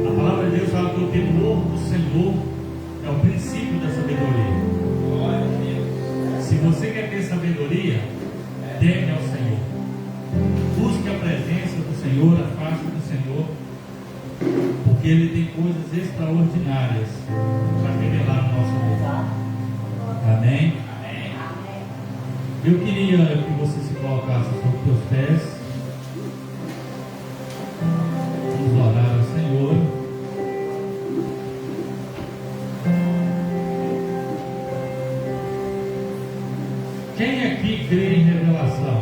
A palavra de Deus fala que o temor do Senhor é o princípio da sabedoria. Se você quer ter sabedoria, teme ao Senhor. Busque a presença do Senhor, a face do Senhor, porque Ele tem coisas extraordinárias para revelar no nosso mundo. Amém? Eu queria que você se colocasse sobre os teus pés. Vamos orar ao Senhor. Quem aqui crê em revelação?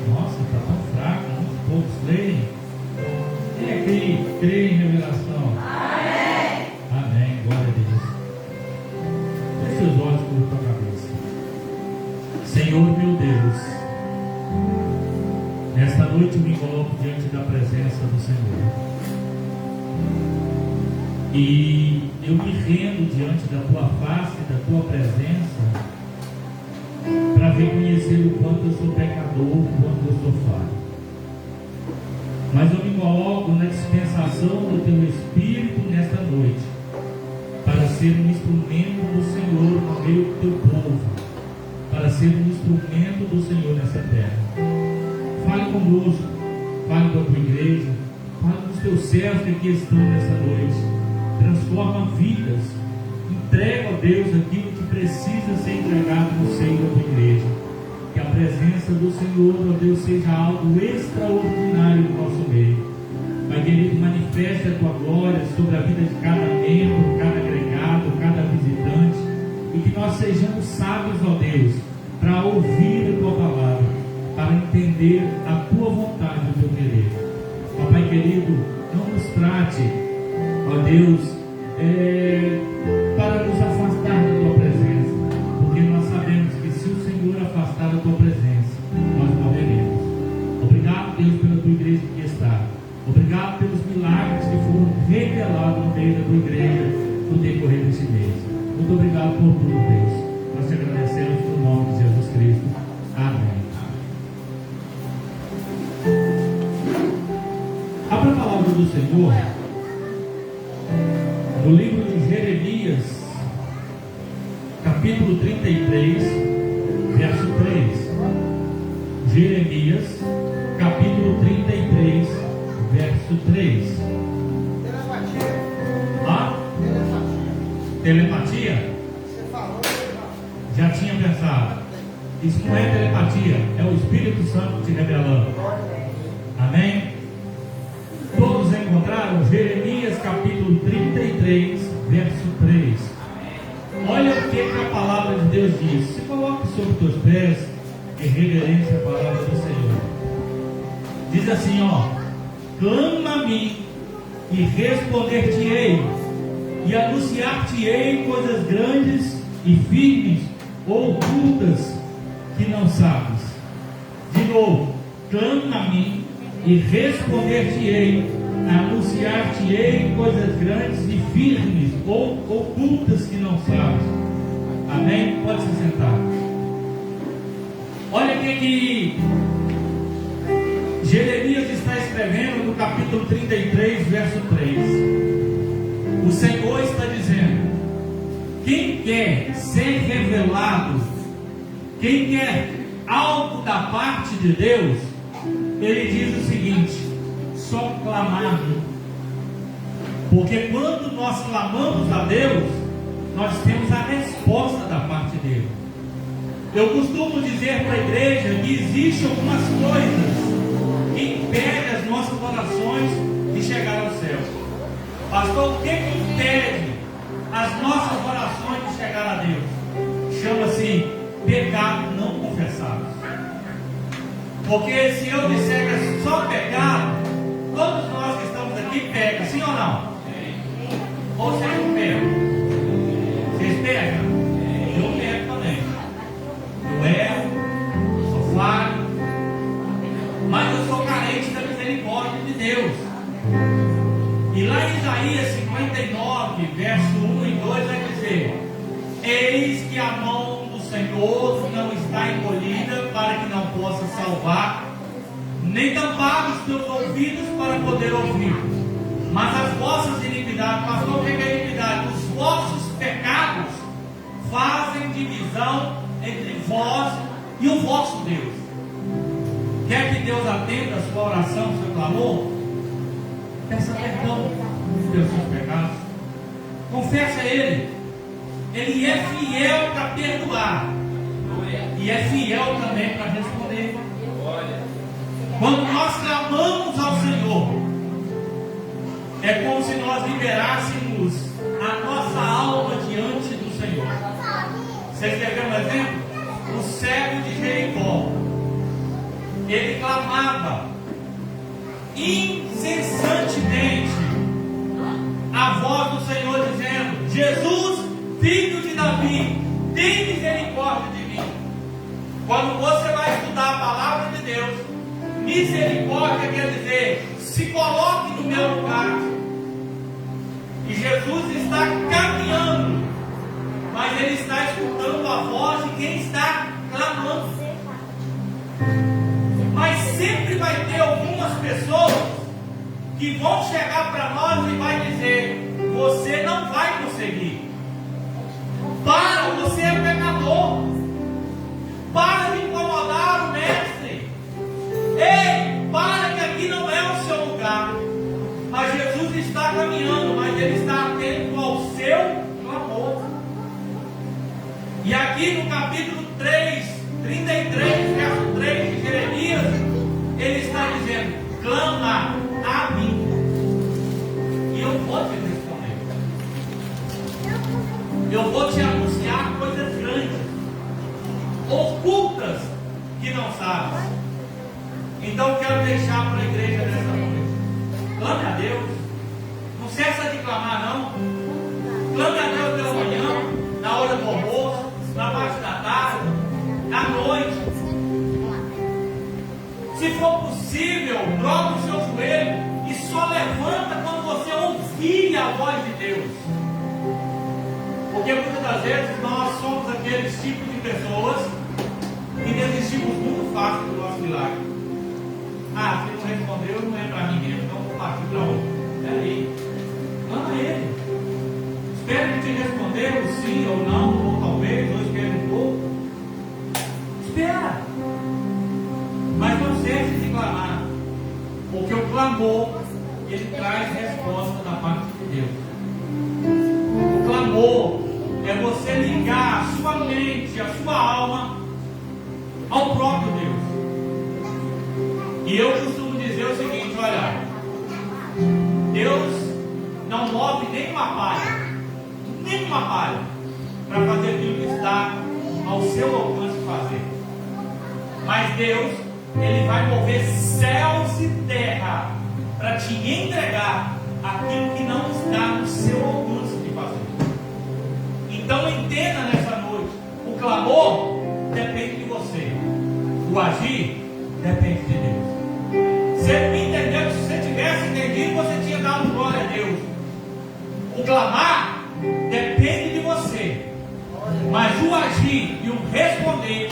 Nossa, está tão fraco, muitos poucos leem. Quem aqui crê em revelação? Amém, glória a Deus. Feche seus olhos por tua cabeça. Senhor meu Deus, nesta noite eu me coloco diante da presença do Senhor. E eu me rendo diante da tua face, da tua presença, para reconhecer o quanto eu sou pecador, o quanto eu sou falho. Mas eu me coloco na dispensação do teu Espírito nesta noite, para ser um instrumento do Senhor no meio do teu povo, para ser um instrumento do Senhor nessa terra. Fale conosco, fale com a tua igreja, fale com os teus servos que aqui estão nessa noite. Transforma vidas. Entrega, ó Deus, aquilo que precisa ser entregado no seio da tua igreja. Que a presença do Senhor, ó Deus, seja algo extraordinário no nosso meio. Pai querido, manifeste a tua glória sobre a vida de cada membro, cada agregado, cada visitante. E que nós sejamos sábios, ó Deus, para ouvir a tua palavra, para entender a tua vontade e o teu querer. Ó Pai querido, não nos trate, ó Deus, para nos afastar da tua presença, porque nós sabemos que se o Senhor afastar da tua presença, nós morreremos. Obrigado, Deus, pela tua igreja que está. Obrigado pelos milagres que foram revelados no meio da tua igreja no decorrer desse mês. Muito obrigado por tudo, Deus. Nós te agradecemos no nome de Jesus Cristo. Amém. Abra a palavra do Senhor no livro de Jeremias, capítulo 33, verso 3. Jeremias, capítulo 33, verso 3. Telepatia? Você falou, Já tinha pensado. Isso não é telepatia, é o Espírito Santo te revelando. Amém? Todos encontraram Jeremias capítulo 33, verso 3. Olha o que a palavra de Deus diz. Se coloque sobre os teus pés em reverência à palavra do Senhor. Diz assim, ó: clama a mim e responder-te-ei, e anunciar-te-ei coisas grandes e firmes ou ocultas que não sabes. De novo, clama a mim e responder-te-ei, anunciar-te-ei coisas grandes e firmes ou ocultas que não sabes. Amém? Pode se sentar. Olha o que Jeremias está escrevendo no capítulo 33, verso 3. O Senhor está dizendo: quem quer ser revelado, quem quer algo da parte de Deus, ele diz o seguinte: só clamar-me. Porque quando nós clamamos a Deus, nós temos a resposta da parte dele. Eu costumo dizer para a igreja que existem algumas coisas que impedem as nossas orações de chegar ao céu. Pastor, o que impede as nossas orações de chegar a Deus? Chama-se pecado não confessado. Porque se eu disser que é só pecado, todos nós que estamos aqui pecam, sim ou não? Ou vocês não pecam? Vocês pecam? Eu peco também. Eu erro, sou falho, mas eu sou carente da misericórdia de Deus. E lá em Isaías 59, verso 1 e 2 vai dizer: eis que a mão do Senhor não está encolhida para que não possa salvar, nem tampados os teus ouvidos para poder ouvir. Mas as vossas iniquidades, pastor, o que é iniquidade? Os vossos pecados fazem divisão entre vós e o vosso Deus. Quer que Deus atenda a sua oração, o seu clamor? Peça perdão pelos seus pecados. Confesse a Ele. Ele é fiel para perdoar. E é fiel também para responder. Quando nós clamamos ao Senhor, é como se nós liberássemos a nossa alma diante do Senhor. Vocês querem ver um exemplo? O cego de Jericó, ele clamava incessantemente a voz do Senhor dizendo: Jesus, filho de Davi, tem misericórdia de mim. Quando você vai estudar a palavra de Deus, misericórdia quer dizer: se coloque no meu lugar. E Jesus está caminhando, mas ele está escutando a voz de quem está clamando. Mas sempre vai ter algumas pessoas que vão chegar para nós e vai dizer: você não vai conseguir. Para, você é pecador. Para de incomodar o mestre. Ei, para, que aqui não é o seu lugar. Mas Jesus está caminhando, mas ele está atento ao seu clamor. E aqui no capítulo 3, 33, verso 3 de Jeremias, ele está dizendo: clama a mim, e eu vou te responder. Eu vou te anunciar coisas grandes, ocultas, que não sabes. Então eu quero deixar para a igreja nessa noite: clame a Deus. Não cessa de clamar, não. Clame a Deus pela manhã, na hora do almoço, na parte da tarde, à noite. Se for possível, dobra o seu joelho e só levanta quando você ouvir a voz de Deus. Porque muitas das vezes nós somos aqueles tipos de pessoas que desistimos muito fácil do nosso milagre. Ah, se não respondeu, não é para mim mesmo, então vou partir para outro. Peraí, clama a Ele. Espera Ele te responder o sim ou não, ou talvez, ou espere um pouco. Espera. Mas não cesse de clamar, porque o clamor, ele traz resposta da parte de Deus. O clamor é você ligar a sua mente, a sua alma ao próprio Deus. E eu costumo dizer o seguinte: olha, Deus não move nenhuma palha para fazer aquilo que está ao seu alcance fazer. Mas Deus, Ele vai mover céus e terra para te entregar aquilo que não está no seu alcance de fazer. Então entenda nessa noite: o clamor depende de você, o agir depende de Deus. Você me entendeu? Se você tivesse entendido, você tinha dado glória a Deus. O clamar depende de você, mas o agir e o responder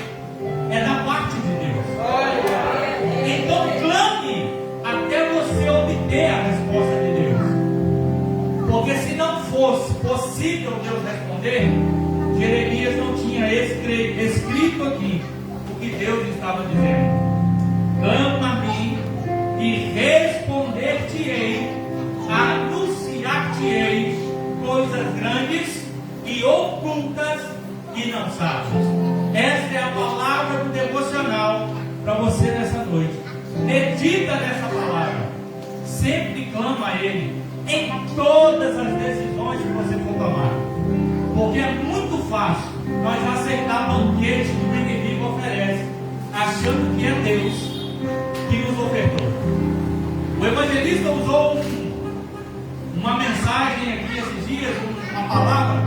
é da parte de Deus. Então clame até você obter a resposta de Deus. Porque se não fosse possível Deus responder, Jeremias não tinha escrito aqui o que Deus estava dizendo: clama a mim e responder-te-ei, anunciar-te-ei coisas grandes e ocultas que não sabes. Esta é a palavra do devocional para você nessa noite. Medita nessa palavra. Sempre clama a Ele em todas as decisões que você for tomar. Porque é muito fácil nós aceitar banquete que o inimigo oferece, achando que é Deus que nos ofertou. O evangelista usou uma mensagem aqui esses dias, uma palavra,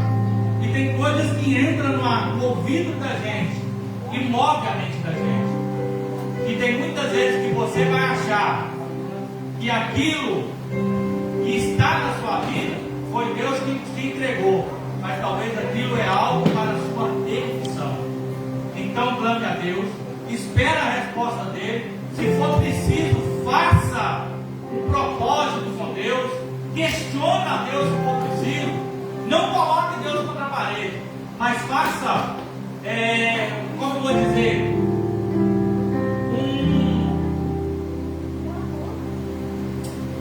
e tem coisas que entram no ouvido da gente e move a mente da gente. E tem muitas vezes que você vai achar que aquilo que está na sua vida foi Deus que te entregou, mas talvez aquilo é algo para a sua perdição. Então clame a Deus, espera a resposta dele. Se Se for preciso, faça um propósito com Deus. Questiona a Deus se for preciso. Não coloque Deus contra a parede. Mas faça, como eu vou dizer,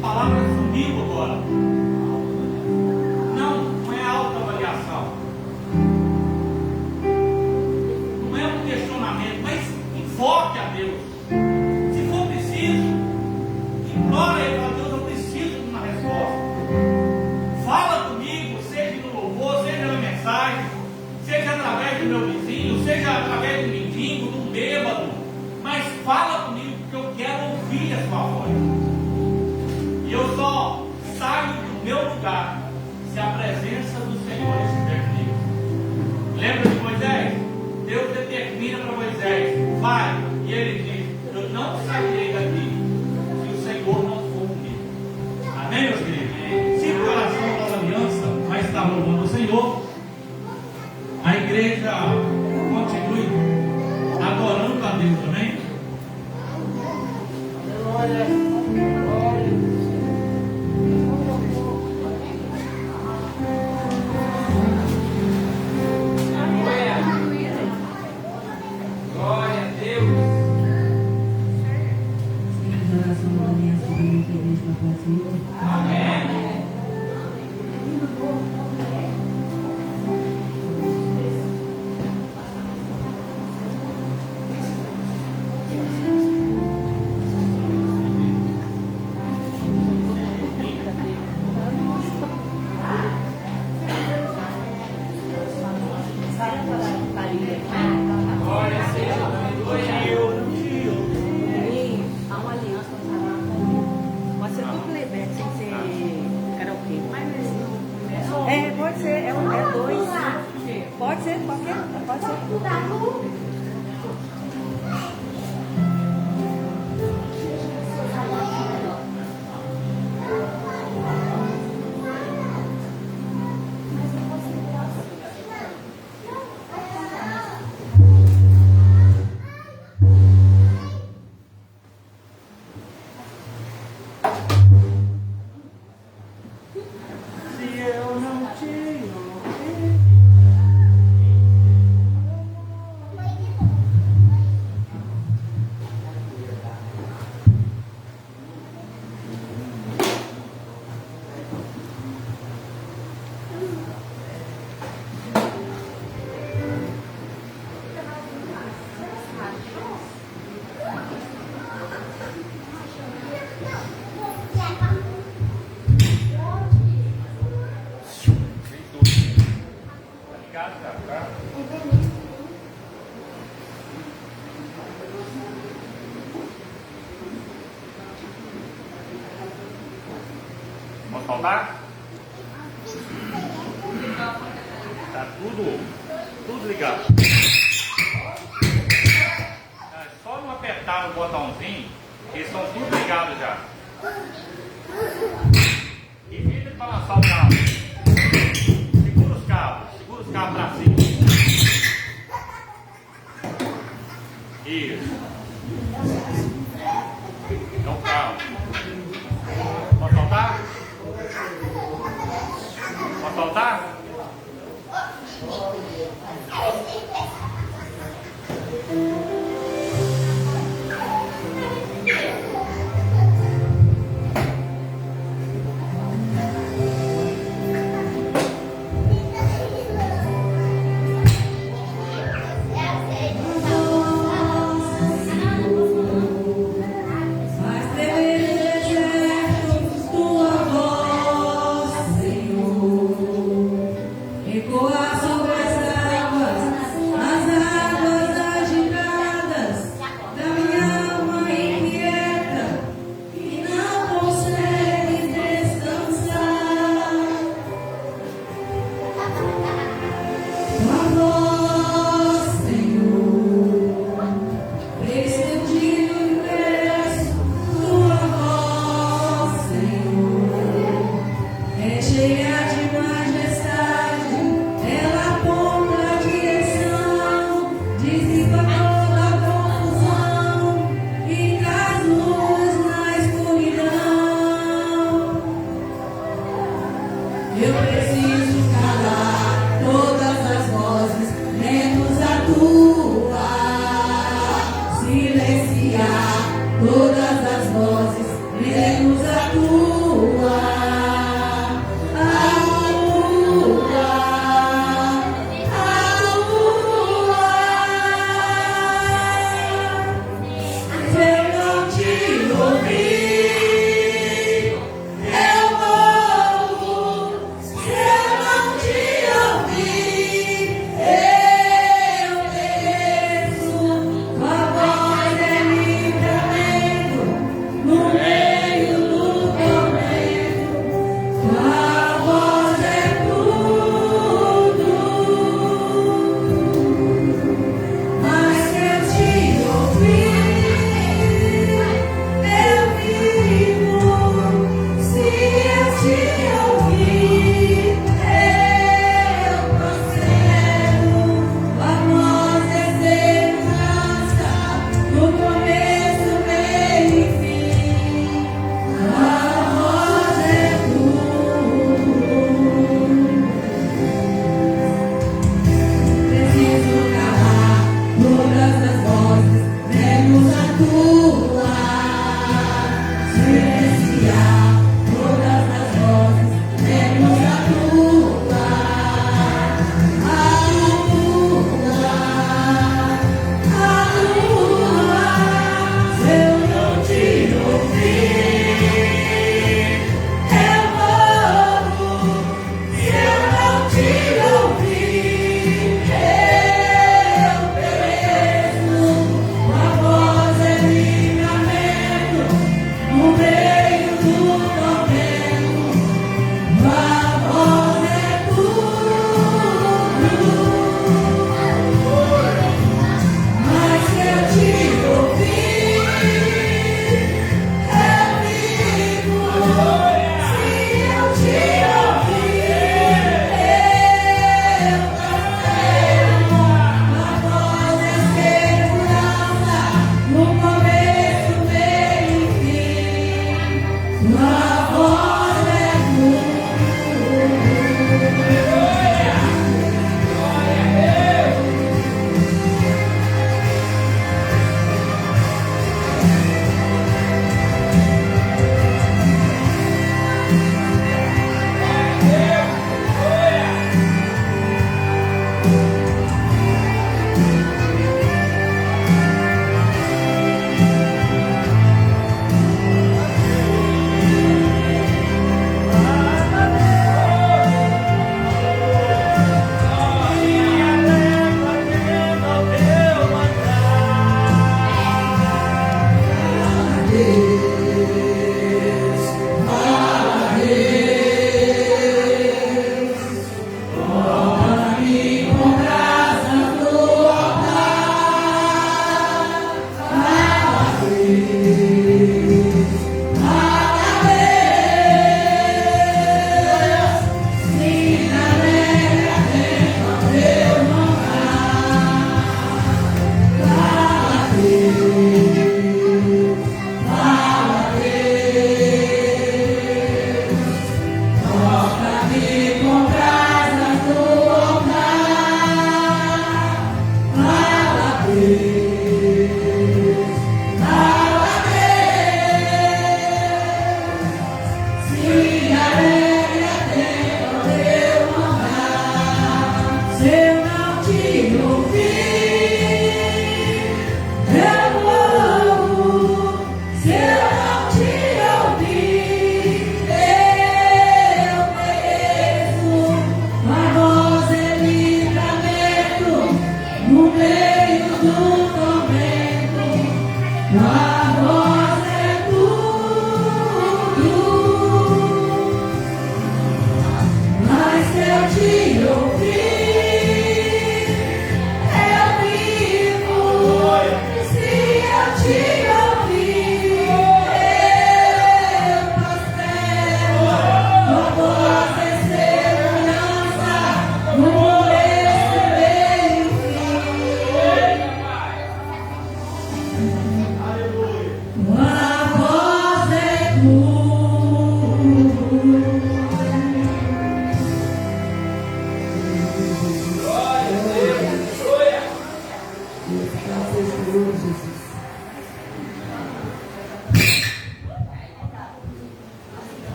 palavra sumiu agora. Não é autoavaliação. Não é um questionamento, mas invoque a Deus. Se for preciso, implora ele a Deus, eu preciso de uma resposta. Fala comigo, seja no louvor, seja na mensagem, seja através do meu vizinho, seja através do mendigo, do bêbado, mas fala comigo, porque eu quero ouvir a sua voz. E eu só saio do meu lugar se a presença do Senhor estiver comigo. Lembra de Moisés? Deus determina para Moisés: vai. E ele diz: eu não sairei daqui se o Senhor não for comigo. Amém, meus queridos? Se o coração da aliança vai estar louvando o Senhor, a igreja continue adorando a Deus. Amém? Glória. Vamos faltar? Tá tudo ligado. É só não apertar o botãozinho, eles estão tudo ligados já. Evita de balançar o cabo. Segura os cabos pra cima. Isso. Então calma. Pode soltar? Pode soltar? Mas temer desertos tua voz, Senhor. menos a tua.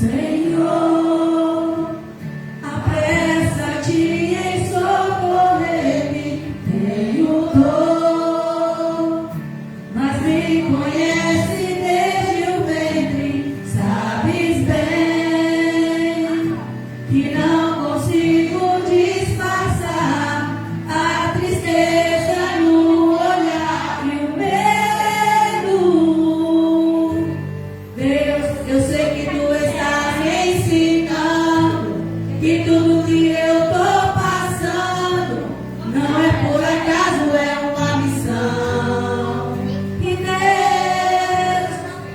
Senhor, apressa-te em socorrer-me, tenho dor, mas me conhece desde o ventre, sabes bem que não consigo disfarçar a tristeza no olhar e o medo. Deus, eu sei que tu estás me ensinando que tudo que eu tô passando não é por acaso, é uma missão. E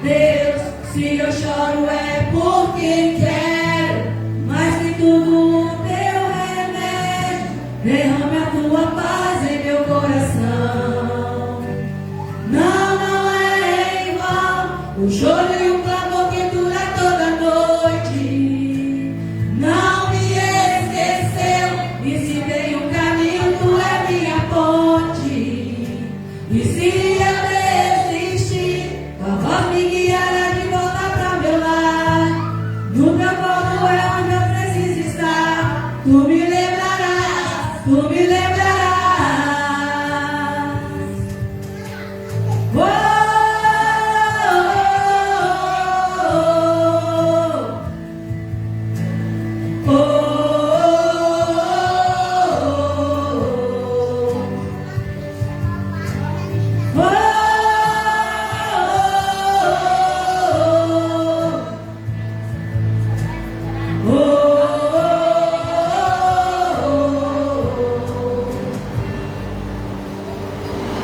Deus, se eu choro é porque quero, mais que tudo o teu remédio, derrame a tua paz em meu coração. Não é em vão o choro e o clamor que dura toda noite. Não me esqueceu, ensinei um caminho, tu é minha ponte. E se eu desistir, tua voz me guiará de volta pra meu lar. No meu colo é onde eu preciso estar. Tu me lembrarás, tu me lembrarás.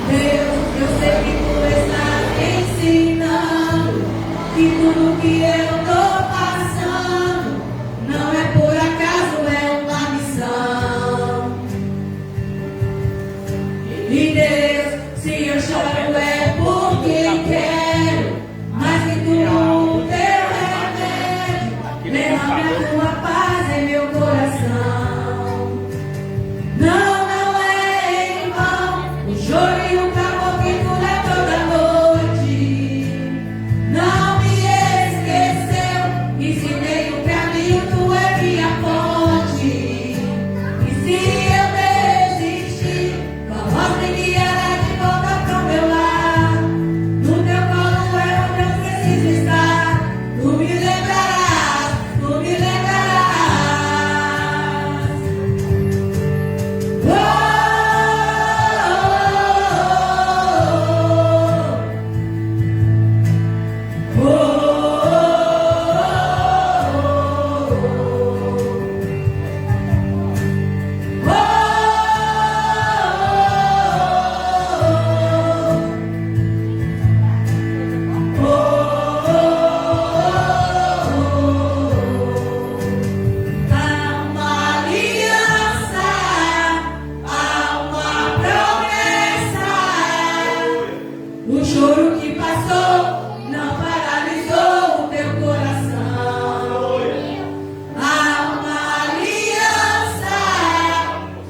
Deus, eu sei que tu estás ensinando que tudo que eu tô passando não é por acaso, é uma missão. E Deus, se eu choro é porque quero, mais que tudo o teu remédio, derrame a tua paz em meu coração. Não é em vão o choro e o clamor que dura toda noite. Não me esqueceu, ensinei o caminho, tu é minha ponte. E se eu desistir, tua voz me guiará de volta pro meu lar. No teu colo é onde eu preciso estar. Tu me lembrarás, tu me lembrarás. Há uma aliança, há uma promessa. O choro que passou não paralisou o teu coração. Há uma aliança,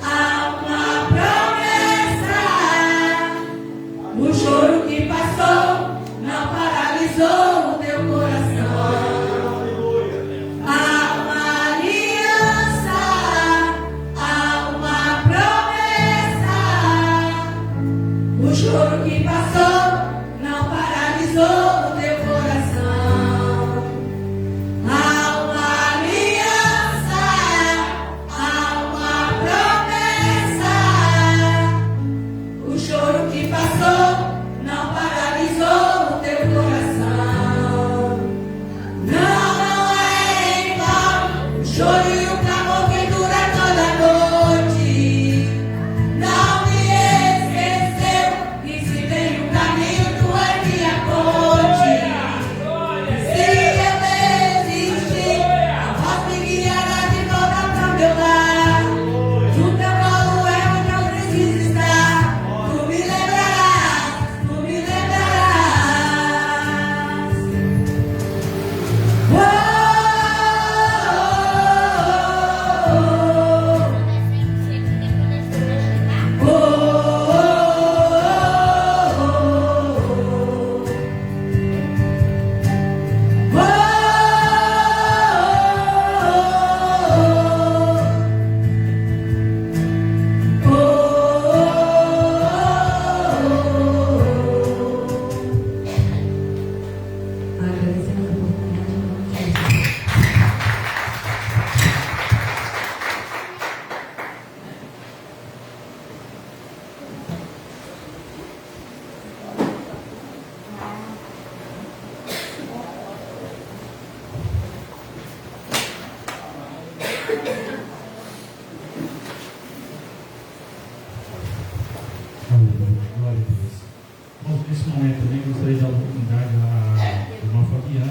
há uma promessa. O choro que passou não paralisou o teu coração. Há uma aliança, há uma promessa. O choro que passou não paralisou o teu coração. Há uma aliança, há uma promessa. O choro que passou não paralisou o teu coração. Agradecendo a oportunidade em nome de Jesus. Glória a Deus. Bom, nesse momento também gostaria de dar a oportunidade à irmã Fabiana.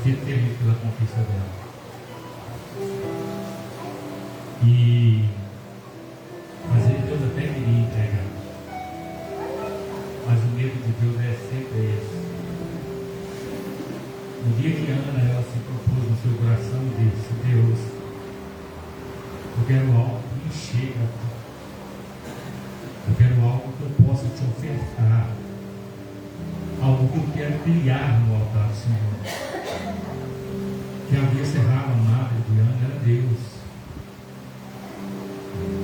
fico feliz pela conquista dela. Às vezes Deus até queria entregar, mas o medo de Deus é sempre esse. No dia que Ana ela se propôs no seu coração e disse: Deus, eu quero algo que me chega, eu quero algo que eu possa te ofertar, algo que eu quero criar no altar do Senhor. Que havia cerrado a madre de Ana era Deus.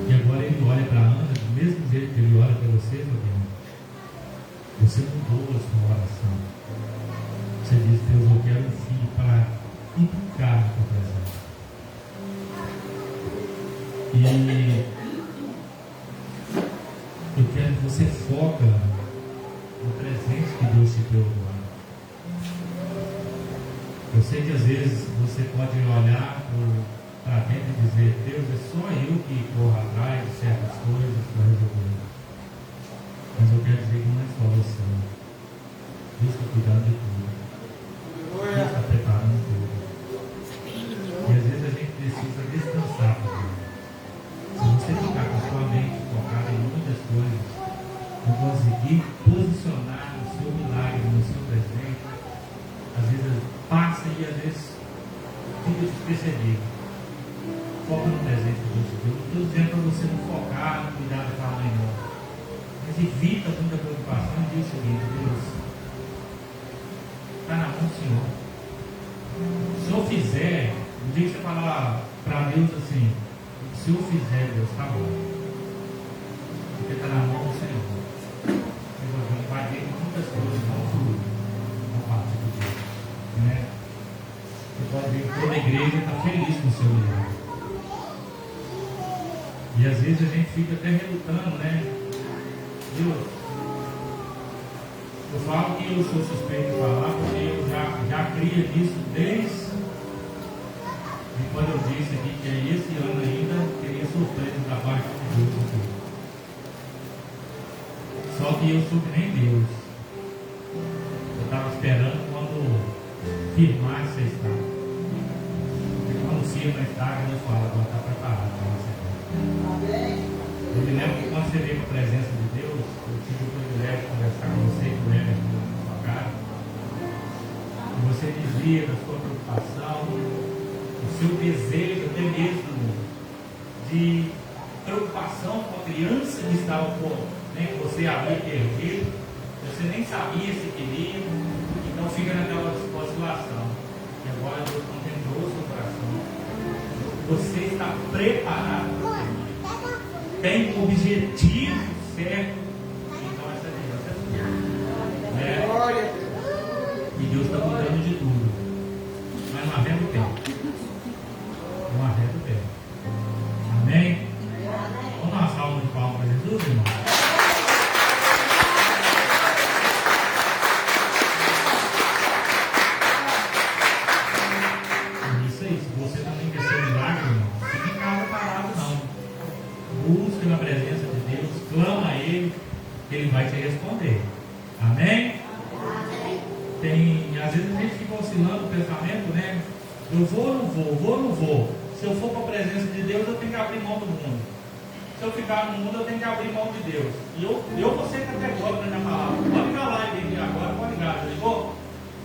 E agora ele olha para Ana do mesmo jeito que ele olha para você, Fabiano. Você mudou a sua oração. Você diz: Deus, eu quero um filho para implicar na tua presença. E eu quero que você foca no presente que Deus te deu agora. Eu sei que às vezes você pode olhar para dentro e dizer: Deus, é só eu que corro atrás de certas coisas para resolver. Mas eu quero dizer que não é só você. Deus está cuidando de tudo. Deus está preparando tudo. E às vezes a gente precisa descansar por Deus. Se você ficar com a sua mente focada em muitas coisas, não conseguir posicionar o seu milagre no seu presente, às vezes passa e às vezes fica despercebido. Foca no presente que Deus te deu. Não estou dizendo para você não focar, não cuidar da sua mãe, não. Mas evita muita preocupação e diz o seguinte: Deus, está na mão do Senhor. Se eu fizer, no dia que você falar para Deus assim: se eu fizer, Deus, está bom. Porque está na mão do Senhor. Você vai ver muitas coisas não fluem, não parte de Deus. Né? Você pode ver que toda a igreja está feliz com o seu milagre. E às vezes a gente fica até relutando, né? Deus, eu falo que eu sou suspeito de falar, porque eu já cria nisso desde quando eu disse aqui que esse ano ainda teria surpresa da parte de Deus aqui. Só que eu sou que nem Deus. Eu estava esperando quando firmasse a estaca. Porque quando firma a estaca, Deus fala: agora está preparado para você. Eu me lembro que quando você veio com a presença de Deus, eu tive o privilégio de conversar com você e com ele aqui na sua casa. E você dizia da sua preocupação, o seu desejo até mesmo de preocupação com a criança que estava que você havia perdido. Você nem sabia se queria, então fica naquela oscilação. E agora Deus contemplou o seu coração. Você está preparado para ter. Tem um objetivo certo. Então essa criança é sua. E Deus está cuidando de tudo. Mas não havendo tempo. Não havendo tempo. Amém? Vamos dar uma salva de palmas para Jesus, irmão? Isso aí. Se você também quer ser milagre, irmão, não fica em casa parado, não. Busque na presença de Deus, clama a Ele, que Ele vai te responder. Amém? Às vezes a gente fica oscilando o pensamento, né? Eu vou ou não vou, vou ou não vou. Se eu for para a presença de Deus, eu tenho que abrir mão do mundo. Se eu ficar no mundo, eu tenho que abrir mão de Deus. E eu vou ser categórico na minha palavra. Pode ligar lá e agora, pode ligar.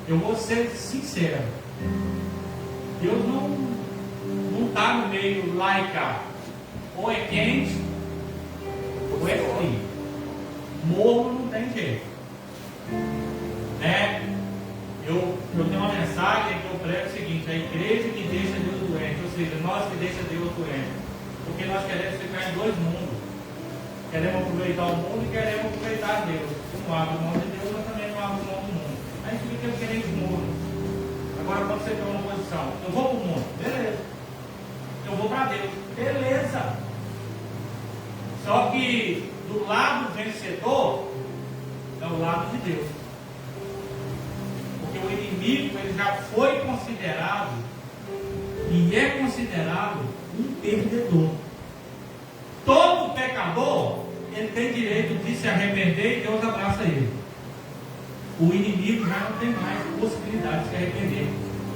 Eu vou ser sincero. Deus não está no meio lá e cá. Ou é quente, ou é frio. Morro não tem jeito. Né? Eu tenho uma mensagem que eu prego o seguinte: a igreja que deixa Deus doente, ou seja, nós que deixa Deus doente. Porque nós queremos ficar em dois mundos. Queremos aproveitar o mundo e queremos aproveitar Deus. Eu não abro mão de Deus, mas também não abro mão do mundo. A gente fica querendo o mundo. Agora, quando você tem uma posição, eu vou para o mundo, beleza. Eu vou para Deus, beleza. Só que do lado vencedor é o lado de Deus. Porque o inimigo ele já foi considerado e é considerado um perdedor. Todo pecador ele tem direito de se arrepender e Deus abraça ele. O inimigo já não tem mais possibilidade de se arrepender.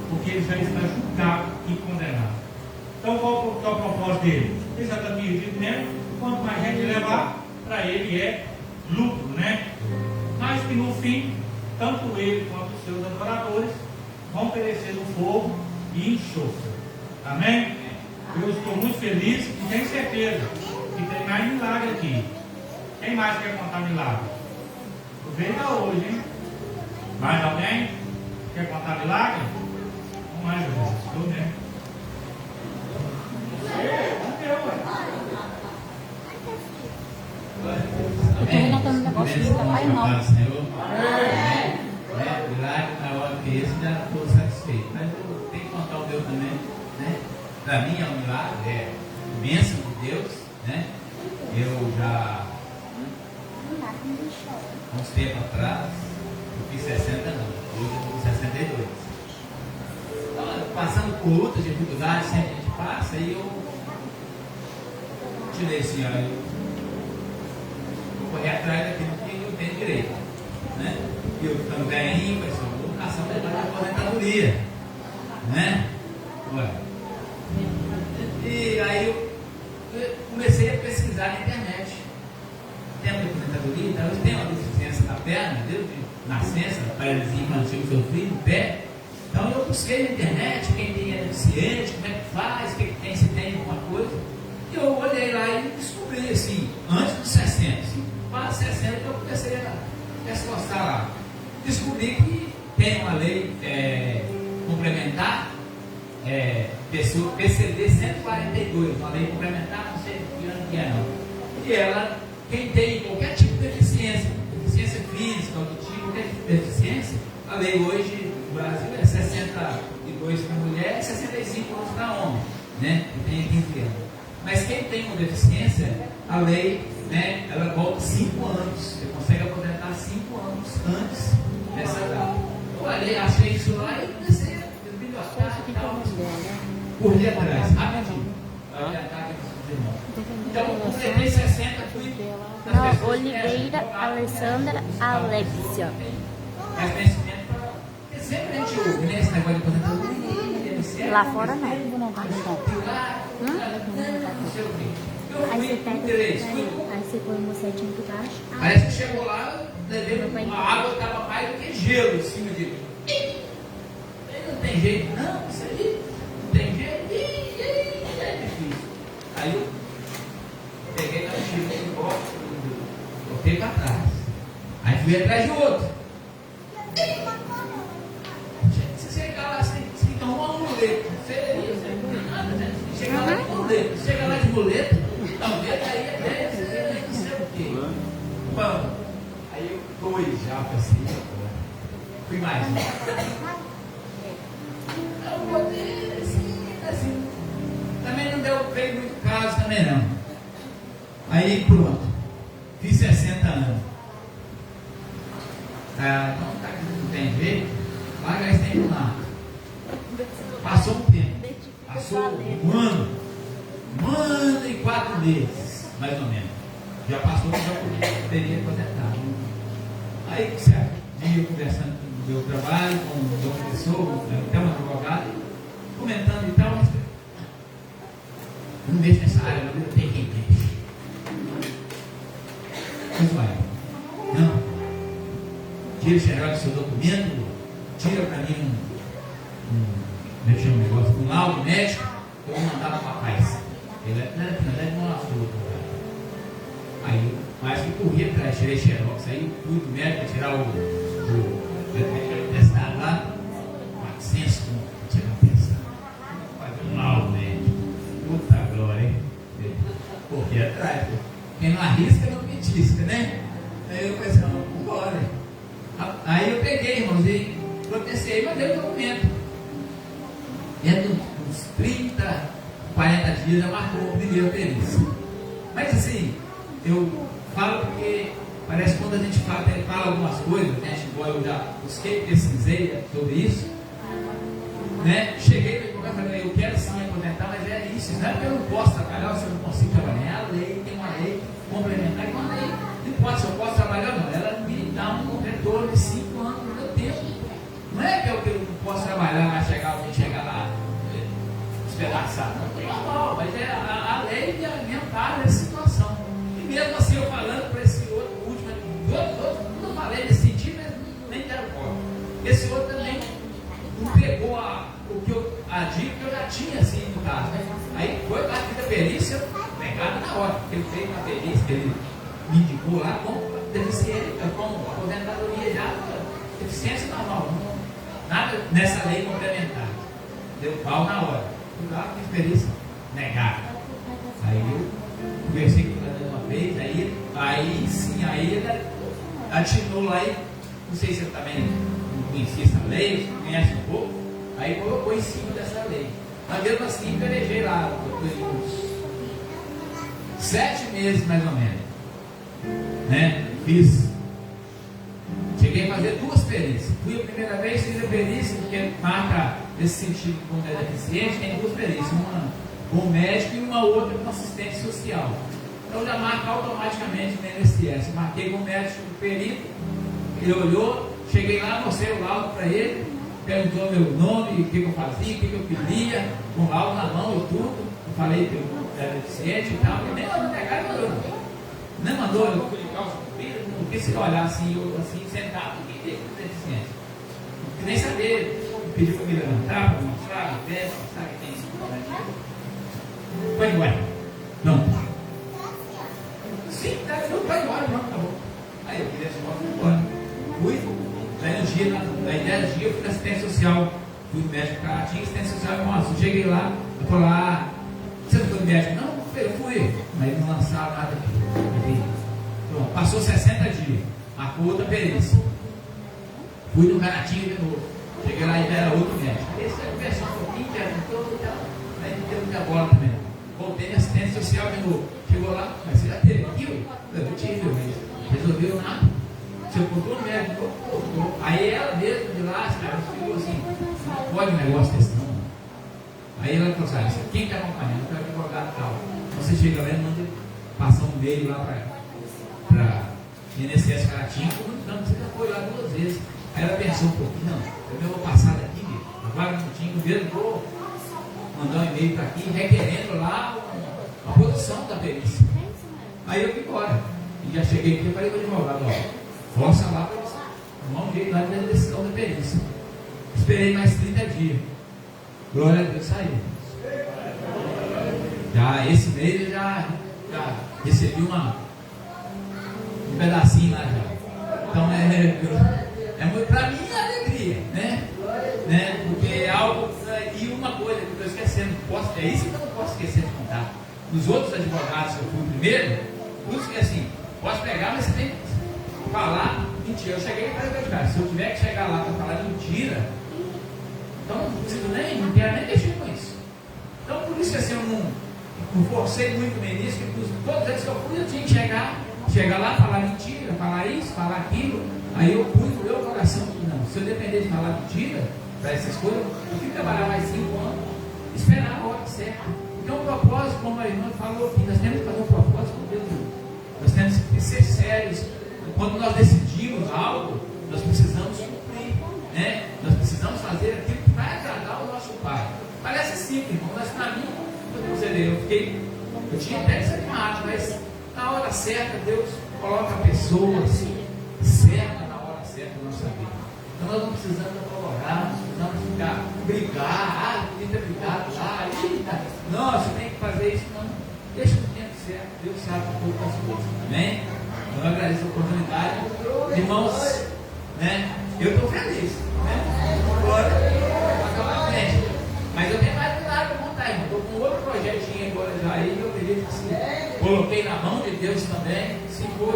porque ele já está julgado e condenado. Então, qual é o propósito dele? Ele já está perdido mesmo. Quanto mais gente levar, para ele é lucro, né? Mas que no fim, tanto ele quanto os seus adoradores vão perecer no fogo e enxofre. Amém? Eu estou muito feliz e tenho certeza que tem mais milagre aqui. Quem mais quer contar milagre? Aproveita hoje, hein? Mais alguém quer contar milagre? Vamos mais, Jesus. Estou mesmo. Senhor, milagre na hora que esse já estou satisfeito, mas eu tenho que contar o meu também, né? Para mim é um milagre, é bênção de Deus, né? Eu já, uns tempos atrás, eu fiz 60 anos, hoje eu estou com 62. Então, passando por outras dificuldades, sempre a gente passa, e eu tirei assim, olha, eu vou correr atrás daquilo que eu tenho direito, né? E eu ficando velhinho, vai ser uma vocação da aposentadoria, né? Olha. E aí eu comecei a pesquisar na internet. Tempo de aposentadoria, então eu tenho uma deficiência na perna, desde nascença, paralisia infantil que eu sofri no pé. Então eu busquei na internet quem tem é deficiente, como é que faz, o que tem, se tem alguma coisa. E eu olhei lá e descobri assim, antes dos 60, assim, quase 60 eu comecei a esforçar lá. Descobri que tem uma lei complementar, PCD 142, uma lei complementar, não sei que ano que é não. E ela, quem tem qualquer tipo de deficiência física, auditiva, qualquer tipo de deficiência, a lei hoje no Brasil é 62 para mulher e 65 anos para homem, né? Que tem 15 anos. Mas quem tem uma deficiência, a lei, né, ela volta 5 anos. Você consegue aposentar 5 anos antes dessa data. Eu olhei, achei isso lá e comecei a bibliotecar e tal. Corri atrás, rapidinho. Então, completei 60, fui. Não, Oliveira Alessandra Alexia. Mas conhecimento para. Sempre a gente ouve, né? Esse negócio de aposentadoria. Lá fora não. Aí você pega, aí você põe o mocetinho por baixo. Aí você chegou lá, levei uma água, estava mais do que gelo em cima de. Não tem jeito, não, isso aí. Não tem jeito. É difícil. Aí eu peguei na mochila de volta, botei para trás. Aí fui atrás de outro. Se chegar lá, você tem que arrumar um muleta. Chega lá de muleta. Chega lá de muleta, talvez aí até não sei o quê. Mano, aí eu dois já assim, fui mais. Eu botei assim. Também não deu veio muito caso também não. Aí pronto. Fiz 60 anos. Então tá aqui, não tem jeito. Larga esse tempo lá. Passou um tempo. Passou um ano e 4 meses, mais ou menos. Já passou que já teria aposentado. Aí, certo dia, eu conversando com o meu trabalho, com outra pessoa, até um advogado, comentando e tal, mas eu não mexo nessa área, não tem quem mexe. Mas vai, não. Tira o xerox do seu documento, tira para mim como é que chama o negócio? Um laudo médico, eu vou mandar para o rapaz. Ele não lascou. Aí, mas que corria atrás, tirei xerox, aí fui do médico para tirar o testado lá, 400 para tirar o testado. Fazer um laudo médico. Puta glória, hein? Corria atrás, pô. Quem não arrisca não petisca, né? Aí eu pensei, vamos embora. Aí eu peguei, irmãos, e protestei, mandei o documento. Dentro de uns 30, 40 dias já marcou a primeira perícia. Mas assim, eu falo porque parece que quando a gente fala algumas coisas, né? Eu já busquei, pesquisei sobre isso, né? Cheguei e falei, eu quero sim aposentar, mas é isso, não é porque eu não posso trabalhar, ou se eu não consigo trabalhar, é a lei, tem uma lei complementar, que uma lei, não importa se eu posso trabalhar ou não, ela me dá um retorno de 5 anos no meu tempo. Não é que eu não posso trabalhar, vai chegar ameaçar, não tem mal, mas é a lei de alimentar nessa situação. E mesmo assim, eu falando para esse outro, último, não falei nesse sentido, mas nem deram conta. Esse outro também não pegou a dica que eu já tinha assim no caso, né? Aí foi lá que a perícia, pegada na hora, porque ele fez uma perícia, que ele me indicou lá com deficiência, com aposentadoria já, deficiência normal, nada nessa lei complementar. Deu pau na hora. Fui lá, fiz perícia, negado. Aí eu conversei com ele uma vez, aí sim, aí ele atinou lá e não sei se ele também não conhecia essa lei, conhece um pouco, aí colocou em cima dessa lei. Mas mesmo assim pelejei lá, uns 7 meses mais ou menos. Né? Cheguei a fazer 2 perícias. Fui a primeira vez, fiz a perícia, porque marca nesse sentido quando é deficiente, tem 2 perícias, uma com o médico e uma outra com assistente social. Então já marca automaticamente no INSS. Marquei com o médico do perito, ele olhou, cheguei lá, mostrei o laudo para ele, perguntou meu nome, o que eu fazia, o que eu queria, com o laudo na mão e tudo. Eu falei que eu era deficiente e tal, e nem mandou negar, nem mandou eu clicar os compridos, porque se olhar assim, eu assim, sentado, o que é deficiente? Eu nem saber, pediu para me levantar, para mostrar, me pé, mostrar que tem isso. Vai embora. Não. Sim, tá, não, vai embora, não, tá bom. Aí eu queria embora. Fui, daí no dia, daí 10 dias eu fui na assistência social, fui no médico, cara, tinha assistência social, eu cheguei lá, eu falei lá, você não foi no médico? Não, eu fui, mas não lançaram nada aqui. Então, passou 60 dias, marcou outra perícia. Fui no Caratinho de novo. Cheguei lá e era outro médico. Esse é o pessoal um pouquinho, perguntou e tal. Aí não deu muita bola também. Voltei na assistência social de novo. Chegou lá, mas você já teve aqui? Eu tive, mas resolveu nada. Você botou o médico, aí ela mesmo de lá, cara, ficou assim, não pode um negócio desse não. Aí ela falou assim, quem está acompanhando? Eu quero advogado tal. Você chega lá e manda passar um e-mail lá para INSS Caratinho, não, você já foi lá 2 vezes. Aí ela pensou um pouquinho, não, eu vou passar daqui, agora não tinha, mesmo vou mandar um e-mail para aqui, requerendo lá a posição da perícia. Aí eu fui embora. E já cheguei aqui e falei para o advogado, ó, força lá para você arrumar um jeito lá da decisão da perícia. Esperei mais 30 dias. Glória a Deus, saiu. Já esse mês eu já recebi um pedacinho lá já. Então é muito para mim é alegria, né? Porque é algo. E uma coisa que eu estou esquecendo, é isso que eu não posso esquecer de contar. Os outros advogados que eu fui primeiro, todos que assim, posso pegar, mas você tem que falar mentira. Eu cheguei para verdade. Se eu tiver que chegar lá para falar mentira, então não preciso não quero nem mexer com isso. Então por isso que assim, eu não forcei muito no início, porque todas as vezes que eu fui, eu tinha que chegar lá, falar mentira, falar isso, falar aquilo. Aí eu pus no meu coração que não, se eu depender de falar mentira para essas coisas, eu fico trabalhar mais 5 anos, esperar a hora certa. Então o propósito, como a irmã falou aqui, nós temos que fazer um propósito com Deus. Nós temos que ser sérios. Quando nós decidimos algo, nós precisamos cumprir, né? Nós precisamos fazer aquilo que vai agradar o nosso Pai. Parece simples, mas para mim, eu tinha até desanimado, mas na hora certa Deus coloca pessoas certas na hora certa na nossa vida. Então nós não precisamos apavorar, não precisamos ficar brigar, tem que brigar lá, não, você tem que fazer isso, não. Deixa o tempo certo, Deus sabe todas as coisas. Amém? Então eu agradeço a oportunidade. Irmãos, né? Eu estou feliz. Né? Agora, acabar a frente. Mas eu tenho mais nada para contar, irmão. Estou com outro projetinho agora já aí, eu acredito que se coloquei na mão de Deus também. Se for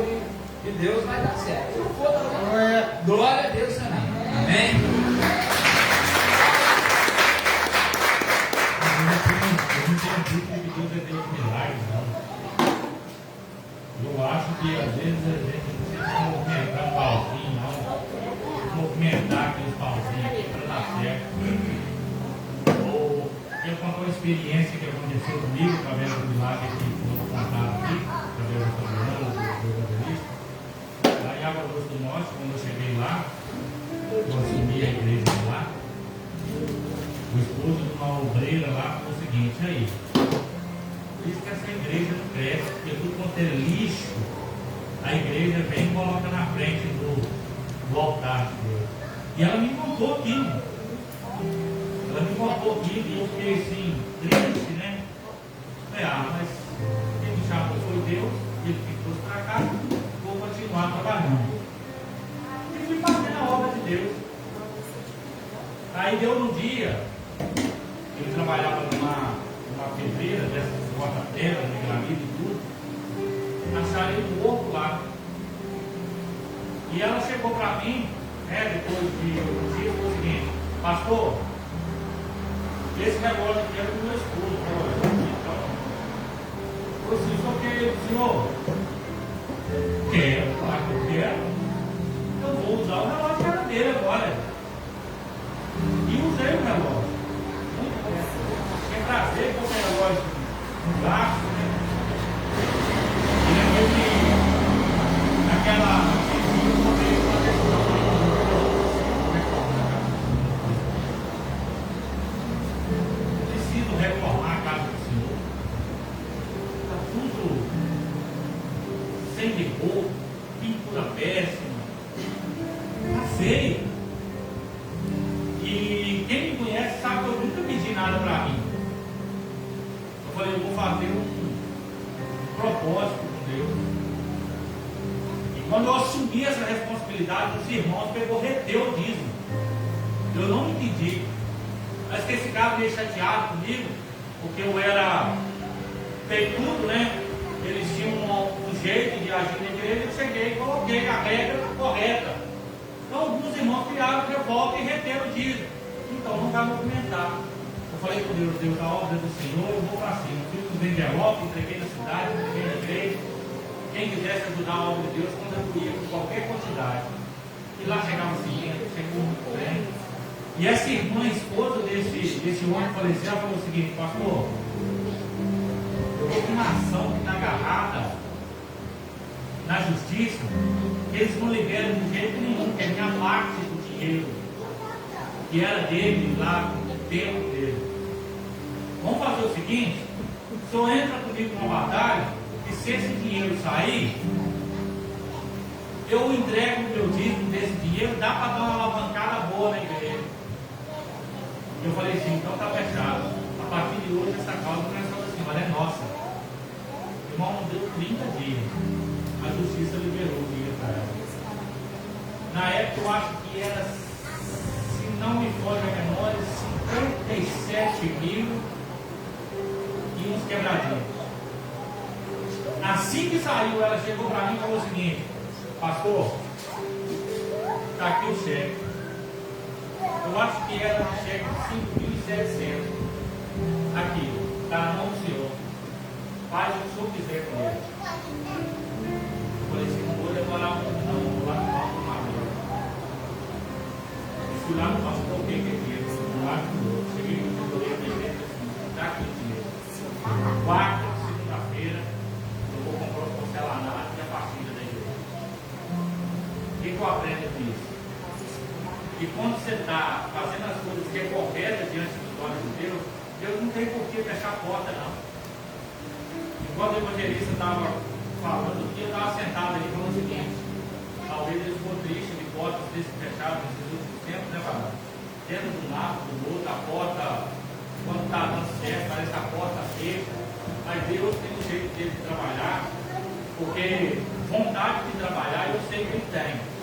de Deus, vai dar certo. Se não for, também. Glória a Deus também. Amém? Eu não tenho dúvida que Deus é Deus de milagres, não. Eu acho que às vezes a gente precisa movimentar um pauzinho, não. Movimentar aqueles pauzinhos aqui para dar certo. Ou eu conto uma experiência que aconteceu comigo, através do milagre que foi contado aqui, através da Fabiana, do evangelista. Lá em Água Doce do Norte, quando eu cheguei lá, eu assumi a igreja lá. o esposo de uma obreira lá falou o seguinte: aí, por isso que essa igreja não cresce, porque tudo quanto é lixo, a igreja vem e coloca na frente do altar de Deus. E ela me contou aquilo. Ela me contou aquilo e eu fiquei assim, triste, né? Falei, mas quem me chamou foi Deus, ele que trouxe para cá, vou continuar trabalhando. E fui fazendo a obra de Deus. Aí deu um dia, ele trabalhava numa pedreira, dessas porta-pedra, de granito e tudo. Acharei um corpo lá. E ela chegou para mim, depois de um dia, falou o seguinte: pastor, esse negócio aqui é do meu esposo. Eu falei assim: só que o senhor quer, claro que eu quero, eu vou usar o relógio que era dele agora. E usei o relógio. Muito bom. Tinha prazer com o relógio no braço, né? E naquela. Preciso reformar a casa do Senhor. Está tudo sem rigor, pintura péssima. Está feio. E quem me conhece sabe que eu nunca pedi nada para mim. Eu falei: eu vou fazer um propósito com Deus. E quando eu assumi essa responsabilidade, os irmãos pegou, reteu o dízimo. Eu não me pedi. Mas que esse cara meio chateado comigo, porque eu era peitudo, né? Eles tinham um jeito de agir na igreja. Eu cheguei e coloquei a regra correta. Então alguns irmãos criaram revolta e reteram o dízimo. Então não vai movimentar. Eu falei com Deus: Deus, a obra do Senhor, eu vou para cima. Fiz os envelopes, entreguei na cidade, entreguei na igreja. Quem quisesse ajudar a obra de Deus, contribuía com qualquer quantidade. E lá chegava o seguinte, chegou muito bem. E essa irmã, esposa desse homem falecido, ela falou o seguinte: pastor, eu vou com uma ação que está agarrada na justiça, que eles não liberam de jeito nenhum, que é minha parte do dinheiro, que era dele lá, no tempo dele. Vamos fazer o seguinte: o senhor entra comigo numa batalha, e se esse dinheiro sair, eu entrego o meu dízimo desse dinheiro, dá para dar uma alavancada boa na igreja. Eu falei assim: então está fechado. A partir de hoje essa causa não é só assim, mas é nossa. O irmão não deu 30 dias. A justiça liberou o dinheiro para ela. Na época eu acho que era, se não me foge a memória, 57 mil e uns quebradinhos. Assim que saiu, ela chegou para mim e falou o seguinte: pastor, está aqui o cheque. Eu acho que era um cheque de 5.700. Aqui, está na mão do senhor. Faz o que o senhor quiser com ele. Eu falei assim: não vou demorar muito, não. Vou lá no palco do Madeira. Fui lá no pastor, peguei dinheiro. Cheguei no pastor, peguei dinheiro. Está aqui o dinheiro. Quarta, segunda-feira, eu vou comprar o porcelanato e a partida da igreja. O que eu aprendo com isso? E quando você está fazendo as coisas que é correta diante dos olhos de Deus, Deus não tem por que fechar a porta, não. Enquanto o evangelista estava falando aqui, eu estava sentado ali falando o seguinte: talvez ele ficou triste de portas terem se fechado nesses últimos tempos, né, Padre? Dentro do lado, do outro, a porta, quando está dando certo, parece a porta fecha. Mas Deus tem um jeito dele de trabalhar, porque vontade de trabalhar eu sei que ele tem.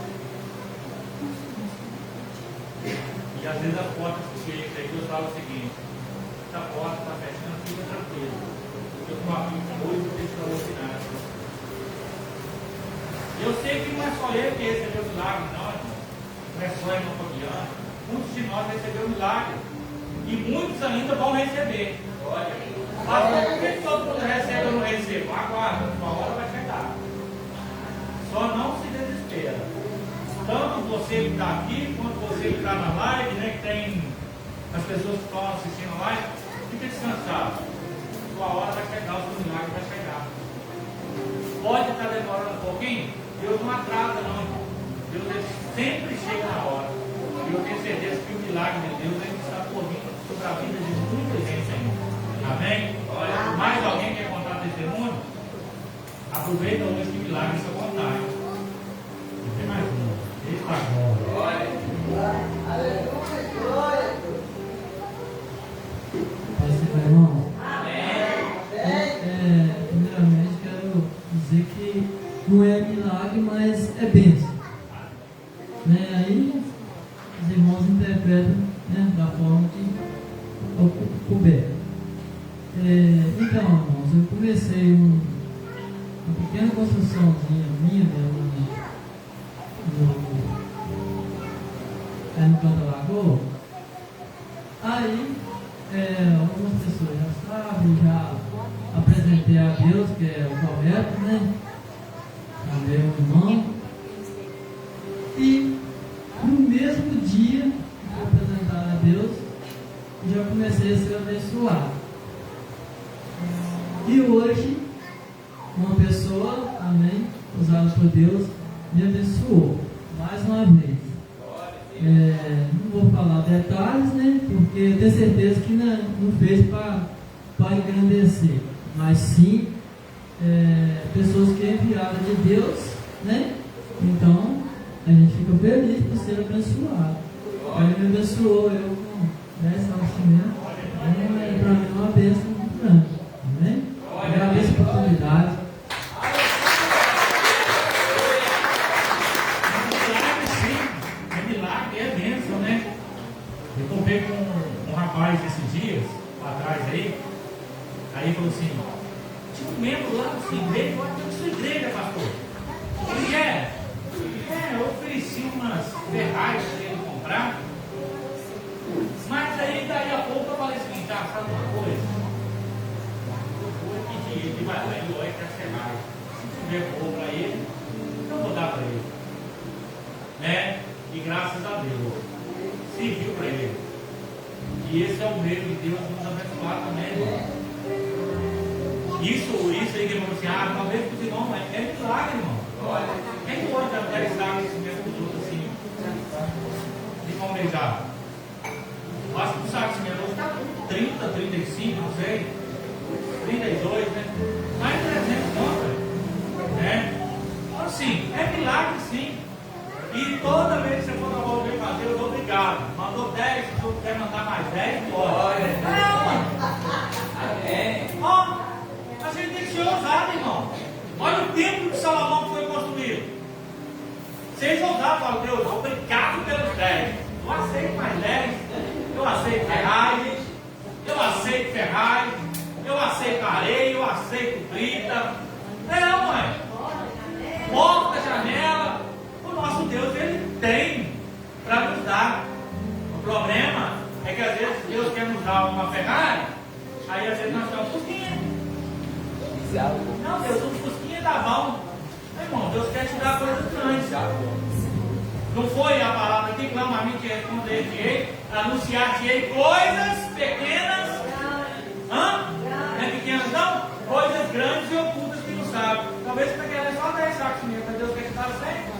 E às vezes as portas que fecham, aí Deus fala o seguinte: essa porta está fechando, fica tranquilo. Eu com uma filha hoje vou ter extraordinário. Eu sei que não é só ele que recebeu o milagre, não, irmão. Não é só irmão Fabiano. Muitos de nós receberam o milagre. E muitos ainda vão receber. Olha, mas por que todo mundo recebe ou não recebe? Aguarda, uma hora vai chegar. Só não se desespera. Tanto você que está aqui, quanto você que está na live, né, que tem as pessoas que estão assistindo a live, fica descansado. Sua hora vai chegar, o seu milagre vai chegar. Pode estar demorando um pouquinho, Deus não atrasa não, irmão. Deus sempre chega na hora. E eu tenho certeza que o milagre de Deus ele está por vir. sobre a vida de muita gente ainda. Amém? Olha, mais alguém quer contar testemunho? Aproveita hoje que milagre seu contar. Tem mais um. Eita glória. Meu irmão, primeiramente quero dizer que não é milagre, mas é bênção. Né? Aí os irmãos interpretam, né, da forma que couber. Então, irmãos, eu comecei uma pequena construçãozinha minha no Canto da Lagoa. Aí algumas pessoas já sabem, já apresentei a Deus, que é o correto, né? A meu irmão. E no mesmo dia que apresentar a Deus, já comecei a ser abençoado. E hoje, uma pessoa, amém, usada por Deus, me abençoou mais uma vez. Não vou falar detalhes, né? Porque eu tenho certeza que não fez para engrandecer, mas sim pessoas que enviaram de Deus, né? Então a gente fica feliz por ser abençoado. Ele me abençoou, eu com 10 nascimentos, para mim é uma bênção muito grande. Amém? Agradeço a oportunidade. Eu comprei com um rapaz esses dias, lá atrás aí ele falou assim, tinha um membro lá da sua igreja, eu tenho sua igreja, pastor. Eu falei, eu ofereci umas Ferrari para ele comprar, mas aí daí a pouco eu falei assim, sabe uma coisa? Eu vou pedir, ele vai lá e olha para as Ferrari, se tiver bom para ele, eu vou dar para ele, né? E graças a Deus serviu para ele. E esse é o meio de Deus nos abençoar também, irmão. Isso aí que ele falou assim, talvez para os irmãos é milagre, irmão. Olha, quem pode até estar nesse mesmo produto assim? De conversar? Acho que o saco de cimento está com 30, 35, não sei. 32, né? Mais de 300 contas, né? Então, assim, é milagre sim. E toda vez que você for dar uma fazer, eu dou obrigado. Mandou 10, se você quer mandar mais 10, pode. A gente tem que ser ousado, irmão. Olha o templo de Salomão que foi construído. Seja ousado, fala, Deus, obrigado pelos 10. Eu aceito mais 10. Eu aceito Ferrari. Eu aceito areia. Eu aceito brita. Não, mãe. Porta, janela. Nosso Deus, Ele tem para nos dar. O problema é que às vezes Deus quer nos dar uma Ferrari, aí às vezes nós temos um Fusquinha. Não, Deus, um Fusquinha dá bom. Irmão, Deus quer te dar coisas grandes. Não foi a palavra que clama a mim que responder-te-ei, anunciar-te-ei coisas pequenas. Não é pequenas não? Coisas grandes e ocultas que não sabe. Talvez você queira só 10 sacos de dinheiro, mas Deus quer te dar 100.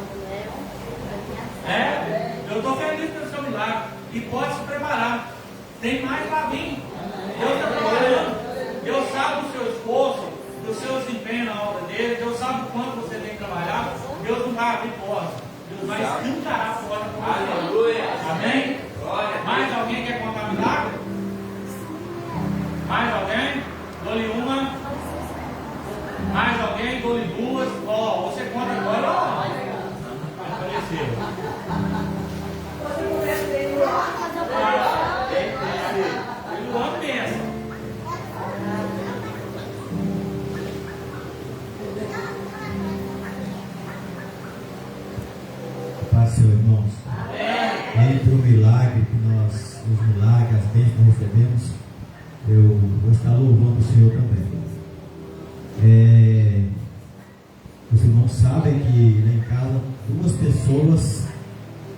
Eu estou feliz pelo seu milagre. E pode se preparar. Tem mais para vir. Deus está trabalhando. Deus sabe do seu esforço, do seu desempenho na obra dele. Deus sabe o quanto você tem que trabalhar. Deus não vai abrir porta. Deus vai escancarar a porta com você. Aleluia. Amém? Mais alguém quer contar milagre? Mais alguém? Dou-lhe uma. Mais alguém? Dou-lhe duas. Você conta agora. Apareceu. O homem pensa. Paz, Senhor, irmãos. Entre o milagre que os milagres, as bênçãos que recebemos, eu vou estar louvando o Senhor também. Os irmãos sabem que lá em casa 2 pessoas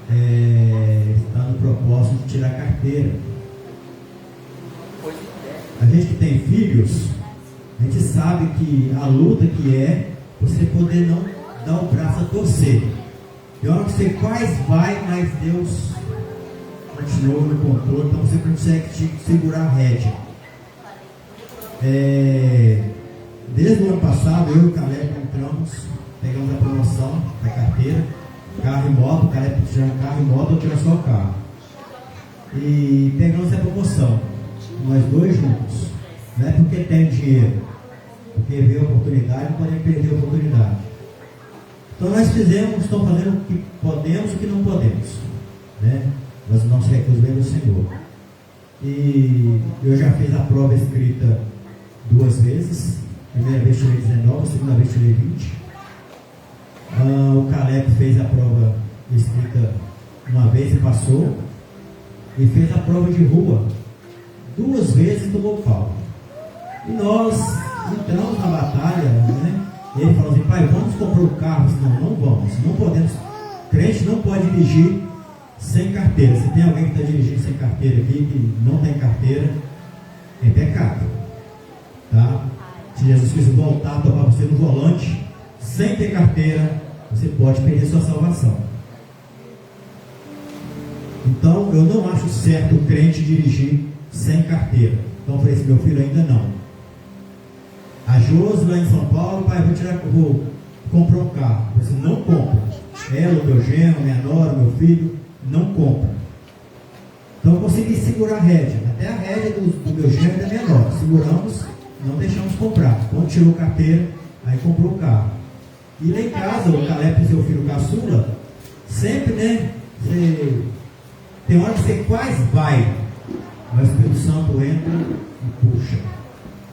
estão no propósito de tirar carteira. A gente que tem filhos, a gente sabe que a luta que é você poder não dar o braço a torcer. E a hora que você quase vai, mas Deus continua no controle, então você consegue segurar a rédea. Desde o ano passado, eu e o Caleb entramos, pegamos a promoção da carteira, carro e moto, o Caleb tirando carro e moto, eu tirando só o carro. E pegamos a promoção, nós dois juntos. Não é porque tem dinheiro, porque vê a oportunidade, não podemos perder a oportunidade. Então nós estamos fazendo o que podemos e o que não podemos, né? Mas o nosso recurso vem do Senhor. E eu já fiz a prova escrita 2 vezes. Primeira vez tirei 19, segunda vez tirei 20. O Caleb fez a prova escrita uma vez e passou. E fez a prova de rua 2 vezes e tomou pau. E nós entramos na batalha, né? Ele falou assim: pai, vamos comprar o carro? Senão não vamos, não podemos. Crente não pode dirigir sem carteira. Se tem alguém que está dirigindo sem carteira aqui, que não tem carteira, é pecado, tá? Se Jesus Cristo voltar a tomar você no volante sem ter carteira, você pode perder sua salvação. Então eu não acho certo o crente dirigir sem carteira. Então eu falei assim: meu filho, ainda não. A Josi lá em São Paulo: pai, vou comprar um carro. Eu falei assim: não compra. Ela, o teu genro, minha nora, meu filho, não compra. Então eu consegui segurar a rédea, até a rédea do meu genro e da minha nora. Seguramos, não deixamos comprar. Quando tirou a carteira, aí comprou o carro. E lá em casa, o Caleb, seu filho caçula, sempre, né? Tem hora que você quase vai, mas o Espírito Santo entra e puxa.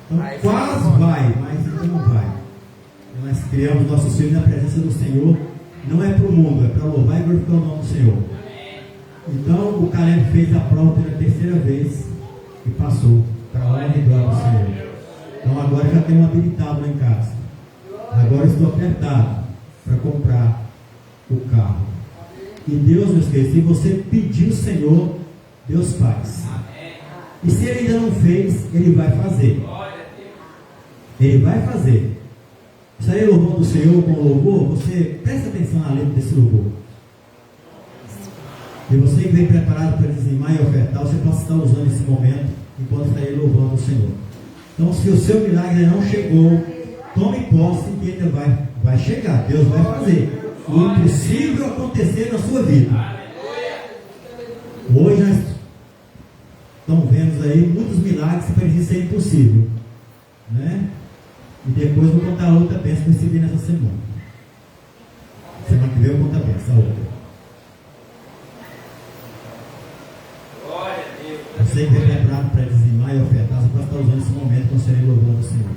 Então quase vai, mas ainda não vai. Nós criamos nossos filhos na presença do Senhor. Não é para o mundo, é para louvar e glorificar o nome do Senhor. Então o Caleb fez a prova pela 3ª vez e passou, para a honra e glória do Senhor. Então agora já tenho um habilitado lá em casa. Agora estou apertado para comprar o carro. E Deus, meus queridos, se você pedir o Senhor, Deus faz. E se Ele ainda não fez, Ele vai fazer. Ele vai fazer. Estarei louvando o Senhor com louvor. Você presta atenção na letra desse louvor. E você que vem preparado para dizimar e ofertar, você pode estar usando esse momento enquanto estarei louvando o Senhor. Então, se o seu milagre não chegou, tome posse que ele vai chegar. Deus vai fazer o impossível acontecer na sua vida. Hoje nós estamos vendo aí muitos milagres que parecem ser impossível, né? E depois vou contar outra bênção que eu recebi nessa semana. Semana que vem eu vou contar a bênção, a outra. Você que vem preparado para dizimar e ofertar, você pode estar usando esse momento quando serei louvando o Senhor.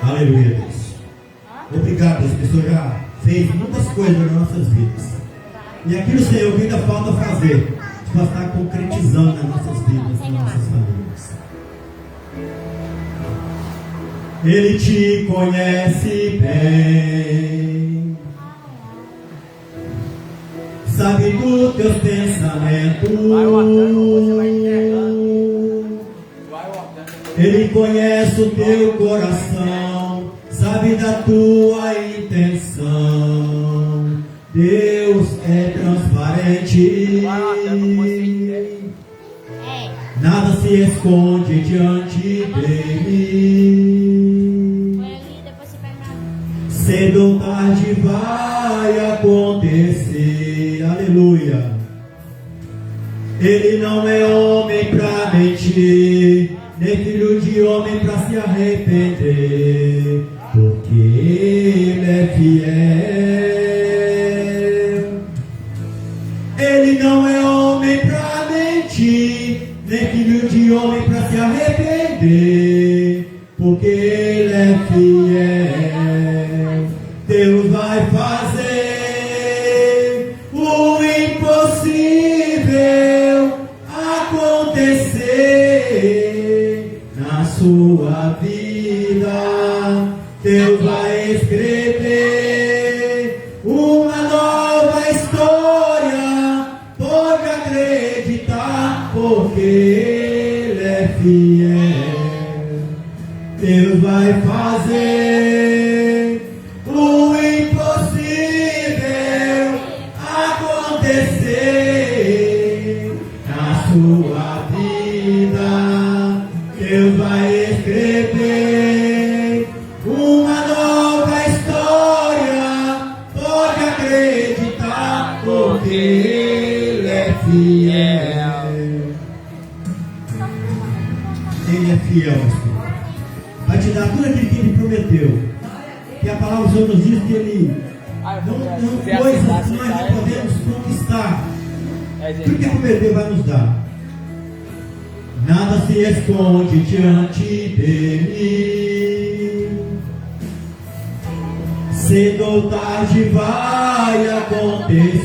Aleluia, Deus. Obrigado, Deus, que o Senhor já fez muitas coisas nas nossas vidas. E aquilo, Senhor, que ainda falta fazer, para estar concretizando nas nossas vidas, nas nossas famílias. Ele te conhece bem, sabe dos teus pensamentos. Ele conhece o teu coração, sabe da tua intenção. Deus é transparente, nada se esconde diante dele. Cedo ou tarde vai acontecer. Aleluia. Ele não é homem pra mentir, nem filho de homem pra se arrepender, porque ele é fiel. Ele não é homem pra mentir, nem filho de homem pra se arrepender, porque ele é fiel. Deus vai fazer o impossível acontecer na sua vida. Deus vai escrever uma nova história. Pode acreditar, porque ele é fiel. Deus vai fazer o impossível acontecer na sua vida. Deus vai escrever uma nova história. Pode acreditar, porque Ele é fiel. Ele é fiel, Senhor. Vai te dar tudo aquilo que Ele prometeu. Que a palavra do Senhor nos diz que Ele não coisas que nós não podemos conquistar. Tudo que Ele prometeu vai nos dar. Nada se esconde diante dele. Cedo ou tarde vai acontecer.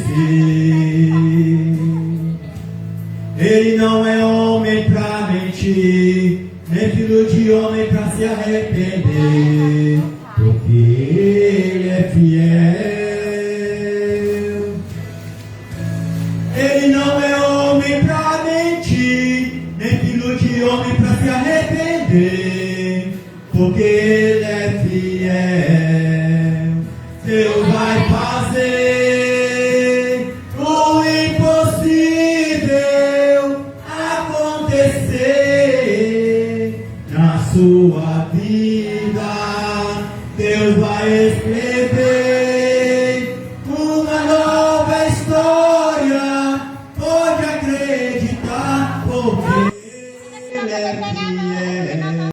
Ele não é homem pra mentir, nem filho de homem pra se arrepender, porque Ele é fiel. Ele não é homem pra mentir, nem filho de homem pra se arrepender, porque Ele é fiel. Deus vai fazer o impossível acontecer na sua vida. Deus vai escrever uma nova história. Pode acreditar, porque Ele é fiel.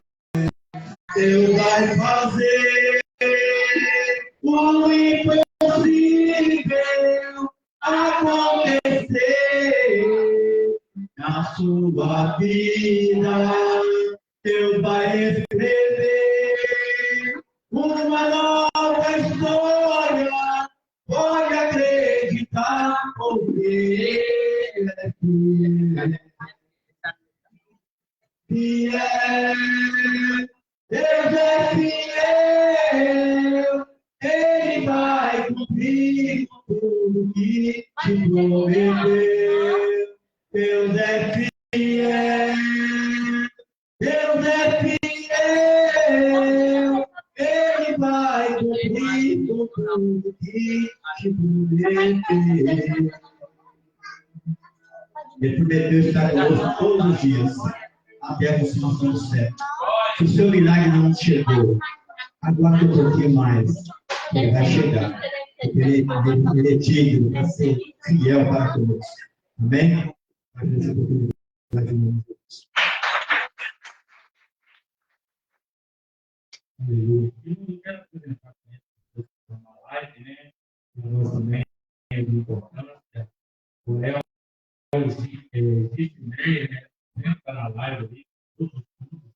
Deus vai fazer o impossível acontecer na sua vida. Deus vai escrever uma nova história. Pode acreditar, porque Ele é fiel. Fiel, Deus é fiel. Ele vai cumprir tudo que te prometeu. Deus é fiel. Deus é fiel. Ele vai cumprir tudo que te prometeu. Ele prometeu estar conosco todos os dias, até o final do século. Se o seu milagre não chegou, aguarde um pouquinho mais. Ele vai chegar. Ele é digno para ser fiel para todos. Amém? Agradecer por tudo. Aleluia. Eu não quero apresentar uma live, né? Nós também é de importância. O Léo existe meio, né? Entra na live ali, todos os cultos,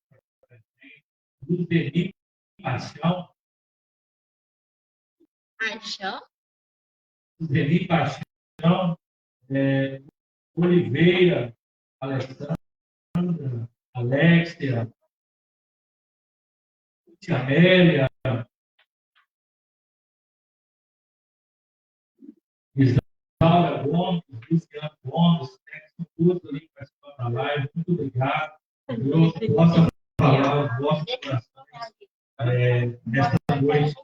do Deni Paixão. Deni Paixão, Oliveira, Alessandra, Alexia, Tia Amélia, Isaura Gomes, Luciano Gomes, são todos ali participando da live. Muito obrigado. Deus possa falar os vossos corações nesta noite.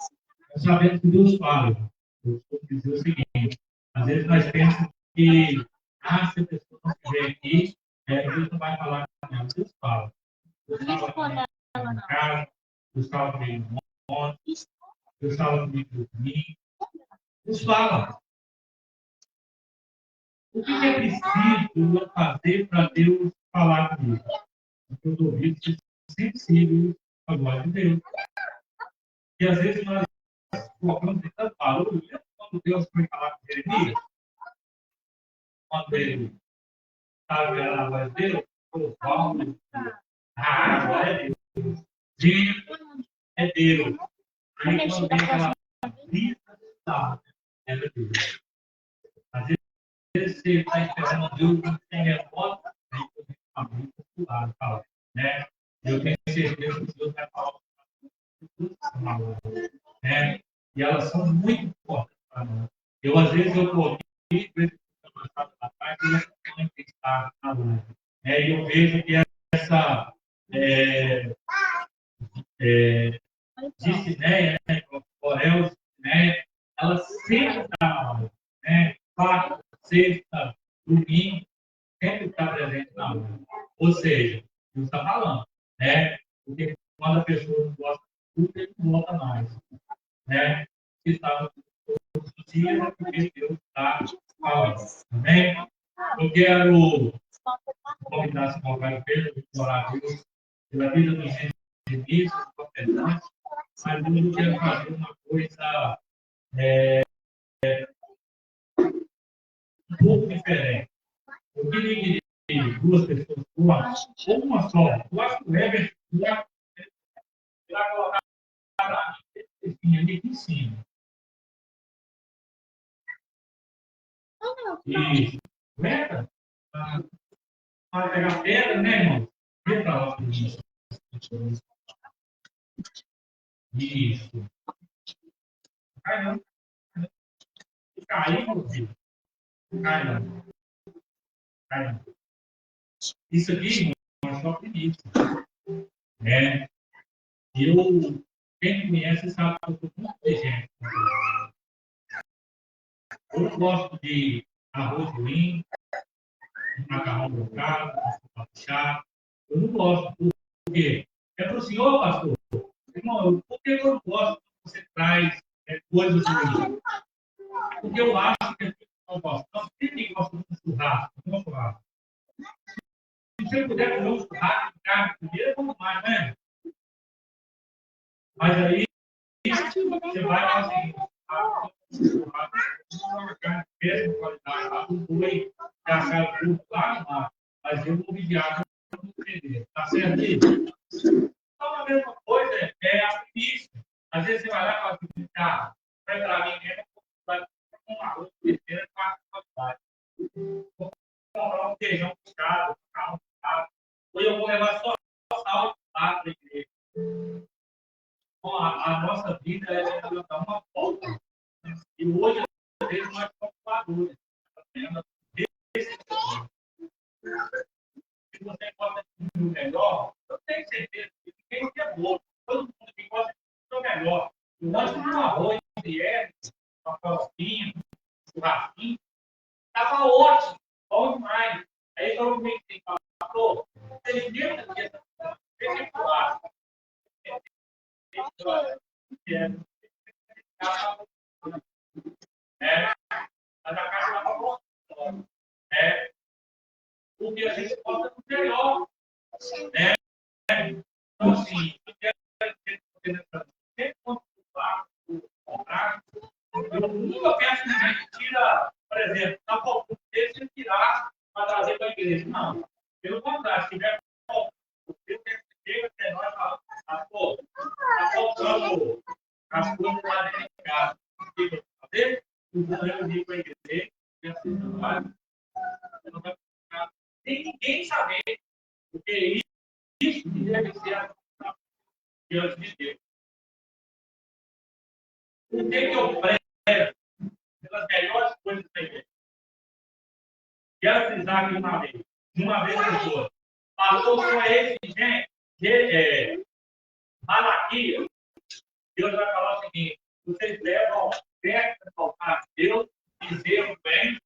Nós sabemos que Deus fala. Eu vou dizer o seguinte: às vezes nós pensamos que se a pessoa não estiver aqui, Deus não vai falar com ela. Deus fala. Deus fala na casa, Deus fala comigo no monte, Deus fala comigo no domingo. Deus fala. O que é preciso eu fazer para Deus falar comigo? Porque os ouvidos são sensíveis à voz de Deus. E às vezes nós colocamos em tanto barulho. Lembra quando Deus foi falar com Jeremias? Quando ele estava vendo a voz dele, falou: Paulo, água é Deus, vento é Deus. Aí quando vem aquela brisa de sal, é Deus. Às vezes você está esperando Deus, não tem resposta, aí você está muito popular, fala, né? Eu tenho certeza que Deus vai falar né? E elas são muito importantes para nós. Eu, às vezes, eu estou aqui, às vezes, eu estou na parte e eu está na live. E eu vejo que essa de Cineia, né? Corel de Cineia, ela sempre está na aula, né? Quarta, sexta, domingo, sempre está presente na aula. Ou seja, não está falando, né? Porque quando a pessoa não gosta de tudo, ele não volta mais, né? Se está todos os dias, é porque Deus está falando, amém? Eu quero convidar esse convidado Pedro para orar a Deus pela vida dos remissos, dos confessantes, mas eu quero fazer uma coisa um pouco diferente. Eu queria que duas pessoas ou uma só. Eu acho que o Heber vai colocar para mim esse ali aqui em cima. Isso. Meta? Para pegar pedra, né, irmão? Vem para lá. Isso. Cai não. Cai, meu filho. Cai não. Cai não. Isso aqui, irmão, é só primícia. Né? Quem me conhece sabe que eu sou muito exigente. Eu não gosto de arroz ruim, de macarrão trocado, de chá. Eu não gosto. Por quê? É para o senhor, pastor. Irmão, por que eu não gosto quando você traz coisas ruins? Porque eu acho que a gente não gosta. Então, quem gosta de um churrasco? Um churrasco. Se você puder comer um churrasco de carne primeiro, vamos mais, né? Mas aí, você vai assim, uma carne de péssima qualidade, lá do boi, que achar tudo lá no mar. Mas eu vou vigiar para não entender. Tá certo? Então, a mesma coisa é a primícia. Às vezes você vai lá e fala assim, cara, para mim mesmo, vai com arroz de terceira, quarta qualidade. Vou comprar um feijão puxado, um macarrão puxado. Ou eu vou levar só sal para a igreja. Então, a nossa vida é dar uma volta. E hoje, às vezes, nós somos madures. Se você gosta de um melhor, eu tenho certeza que ninguém é bom. Todo mundo que gosta de um melhor. Eu gosto de um arroz de erva, uma farofinha, um churrasquinho. Estava ótimo, bom demais. Aí eu me disse, pastor, vocês viram que essa churrasco mas a casa estava boa. Porque a gente gosta do melhor. Então, assim, eu quero dizer que sempre quando eu comprar, eu nunca peço que a gente tira, por exemplo, está faltando você tirar para trazer para a igreja. Não. Pelo contrário, se tiver faltando, eu quero que chega até nós e fala, pastor, está faltando as coisas lá dentro de casa. O que eu vou fazer? Eu vou ir para a igreja, e assim não vai ficar sem ninguém saber, porque isso deve ser a diante de Deus. O que eu prezo pelas melhores coisas da igreja? Quero frisar aqui uma vez por todas. Pastor, com esse gente, Malaquias, Deus vai falar o seguinte: vocês levam perto ao altar de Deus, dizer bem,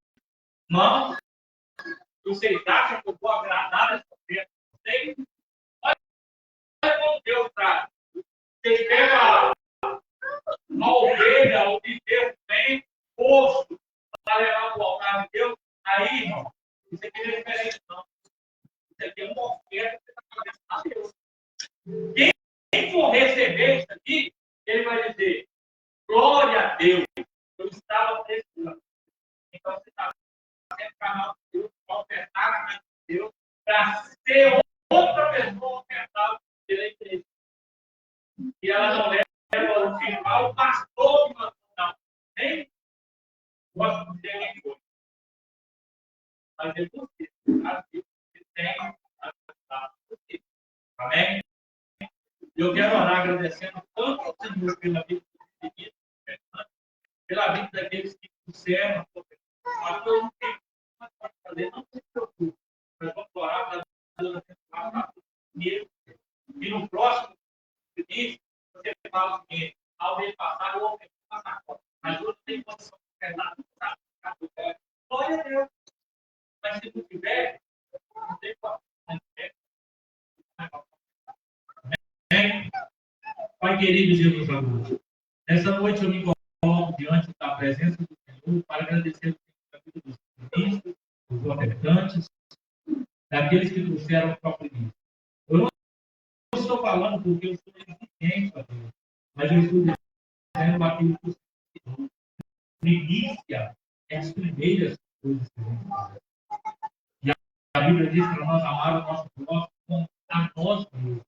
não, vocês acham que eu vou agradar essa festa de vocês? Olha como Deus traz. Vocês pegam uma ovelha, ou dizer bem, posto, para levar para o altar de Deus, aí, irmão, isso aqui não é diferente, não. Isso aqui é uma oferta que você está fazendo a Deus. Quem for receber isso aqui, ele vai dizer, glória a Deus, eu estava precisando. Então, você está sendo canal de Deus, para ofertar a casa de Deus, para ser outra pessoa ofertada pela igreja. E ela não leva o final, o pastor que mandou, não. Nem gosto de dizer quem foi. Mas é possível, tá? Você tem a possível. Amém? Eu quero orar agradecendo tanto ao Senhor pela vida dos meninos, pela vida daqueles que disseram, mas eu não tenho mais para fazer, não se preocupe. Nós vamos orar para Deus abençoar o dinheiro. se não tiver, não tem problema. Pai querido Jesus amado, nessa noite eu me coloco diante da presença do Senhor para agradecer a vida dos ministros, dos ofertantes, daqueles que trouxeram o próprio ministro. Eu não estou falando porque eu sou exigente, mas eu estou dizendo aquilo que o Senhor inicia as primeiras coisas que a gente faz. E a Bíblia diz para nós amar o nosso próximo como a nós mesmos.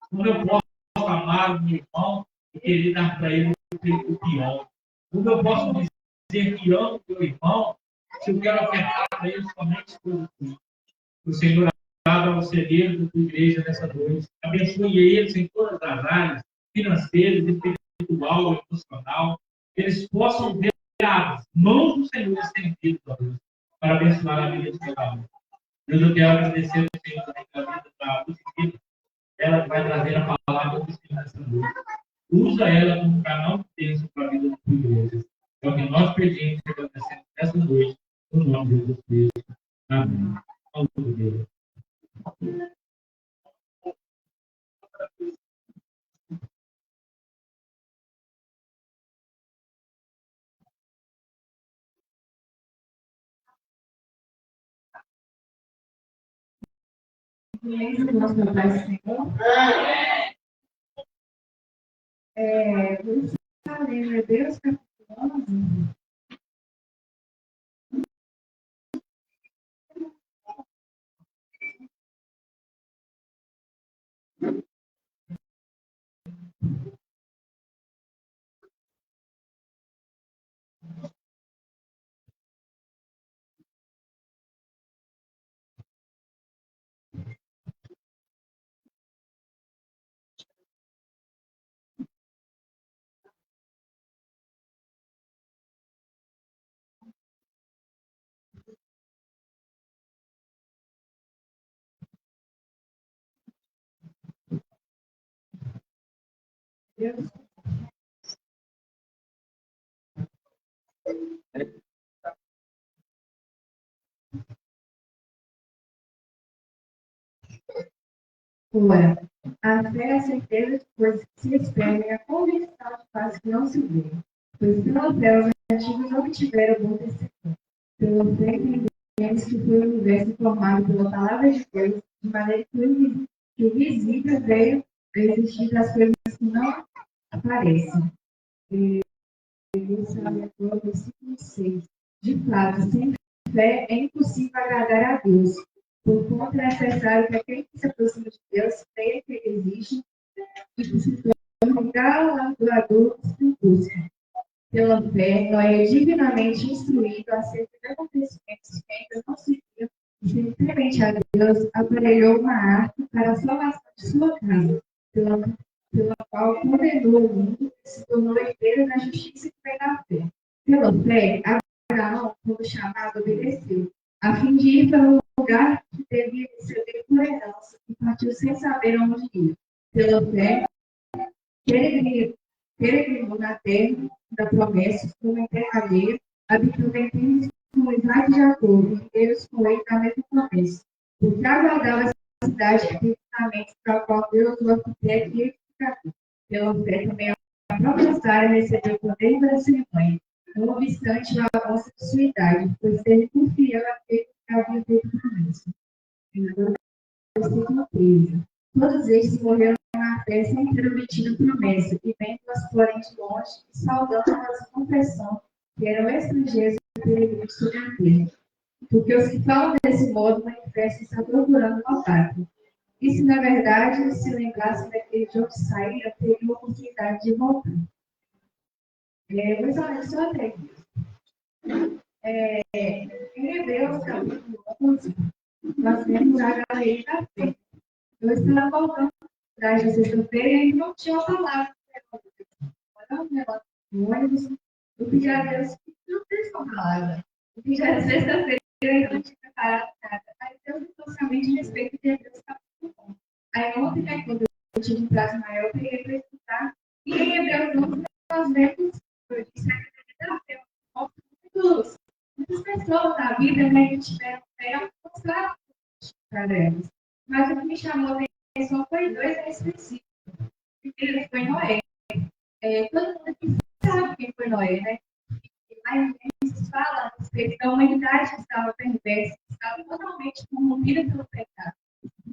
Como eu posso amar o meu irmão e querer dar para ele o pior? Como eu posso dizer que amo o meu irmão se eu quero ofertar para ele somente coisas ruins? O Senhor abra o cerebro da igreja nessa noite. Abençoe eles em todas as áreas, financeiras, espiritual, emocional. Que eles possam ver as mãos do Senhor estendidas, ó Deus, para abençoar a vida de cada um. Deus, eu quero agradecer ao Senhor também pela vida da Lucifina. Ela que vai trazer a palavra do Senhor nessa noite. Usa ela como canal de bênção para a vida da tua igreja. É o que nós pedimos e agradecemos nessa noite, no nome de Jesus Cristo. Amém. Aleluia. Nosso Pai Senhor. Vamos ler Hebreus capítulo 11. Ora, a fé é a certeza de coisas que se esperam e a convicção de fatos que não se vê. Pois pela fé os antigos obtiveram bom testemunho. Pela fé entendemos que foi o universo formado pela palavra de Deus, de maneira que o visível veio a existir das coisas que não aparecem. Isso é o versículo 6. De fato, sem fé é impossível agradar a Deus. Por conta, é necessário que aquele que se aproxima de Deus creia que ele existe e que se torne galardoador dos que o buscam. Pela fé, Noé é divinamente instruído acerca de acontecimentos que ainda não se viam e, sendo temente a Deus, aparelhou uma arca para a salvação de sua casa, pela qual condenou o mundo e se tornou herdeiro da justiça que vem da fé. Pela fé, Abraão, quando chamado, obedeceu, a fim de ir para o lugar que devia receber por herança, e partiu sem saber onde ir. Pela fé, peregrinou na terra da promessa, como em terra alheia, habitando em terras com Isaac e Jacó, herdeiros com ele da mesma promessa. Porque aguardava a cidade que finalmente para a qual Deus o arquiteto e edificador. Pela fé também a própria Sara recebeu o poder da cerimônia, não obstante o avanço de sua idade, pois teve por fiel aquele que havia feito promessa. Versículo 13. Todos estes morreram na fé sem ter obtido promessa, e vendo-as, porém, de longe, e saudando-as com confessão, que eram estrangeiros e peregrinos sobre a terra. Porque os que falam desse modo manifestam estar procurando uma pátria. E se, na verdade, se lembrassem daquele de onde saíram, teriam a oportunidade de voltar. Mais ou menos só até aqui. Em Hebreus, capítulo 11, nós temos a galeria da fé. Eu estava voltando atrás da sexta-feira e ainda não tinha palavra. Olha o negócio do ônibus. Eu pedi a Deus que não fez uma palavra. Eu pedi a sexta-feira e ainda não tinha preparado nada. Aí Deus me trouxe a mente a respeito de Hebreus capítulo 11. Aí ontem, quando eu tive um prazo maior, eu peguei para estudar. E em Hebreus 11, nós vemos, eu disse, a galeria da fé. Muitas pessoas na vida, né, que tiveram para mostrar para elas. Mas o que me chamou a atenção foi dois em específico. O primeiro foi Noé. Todo mundo aqui sabe quem foi Noé, né? Lá em Gênesis fala a respeito da humanidade que estava perversa, que estava totalmente corrompida pelo pecado.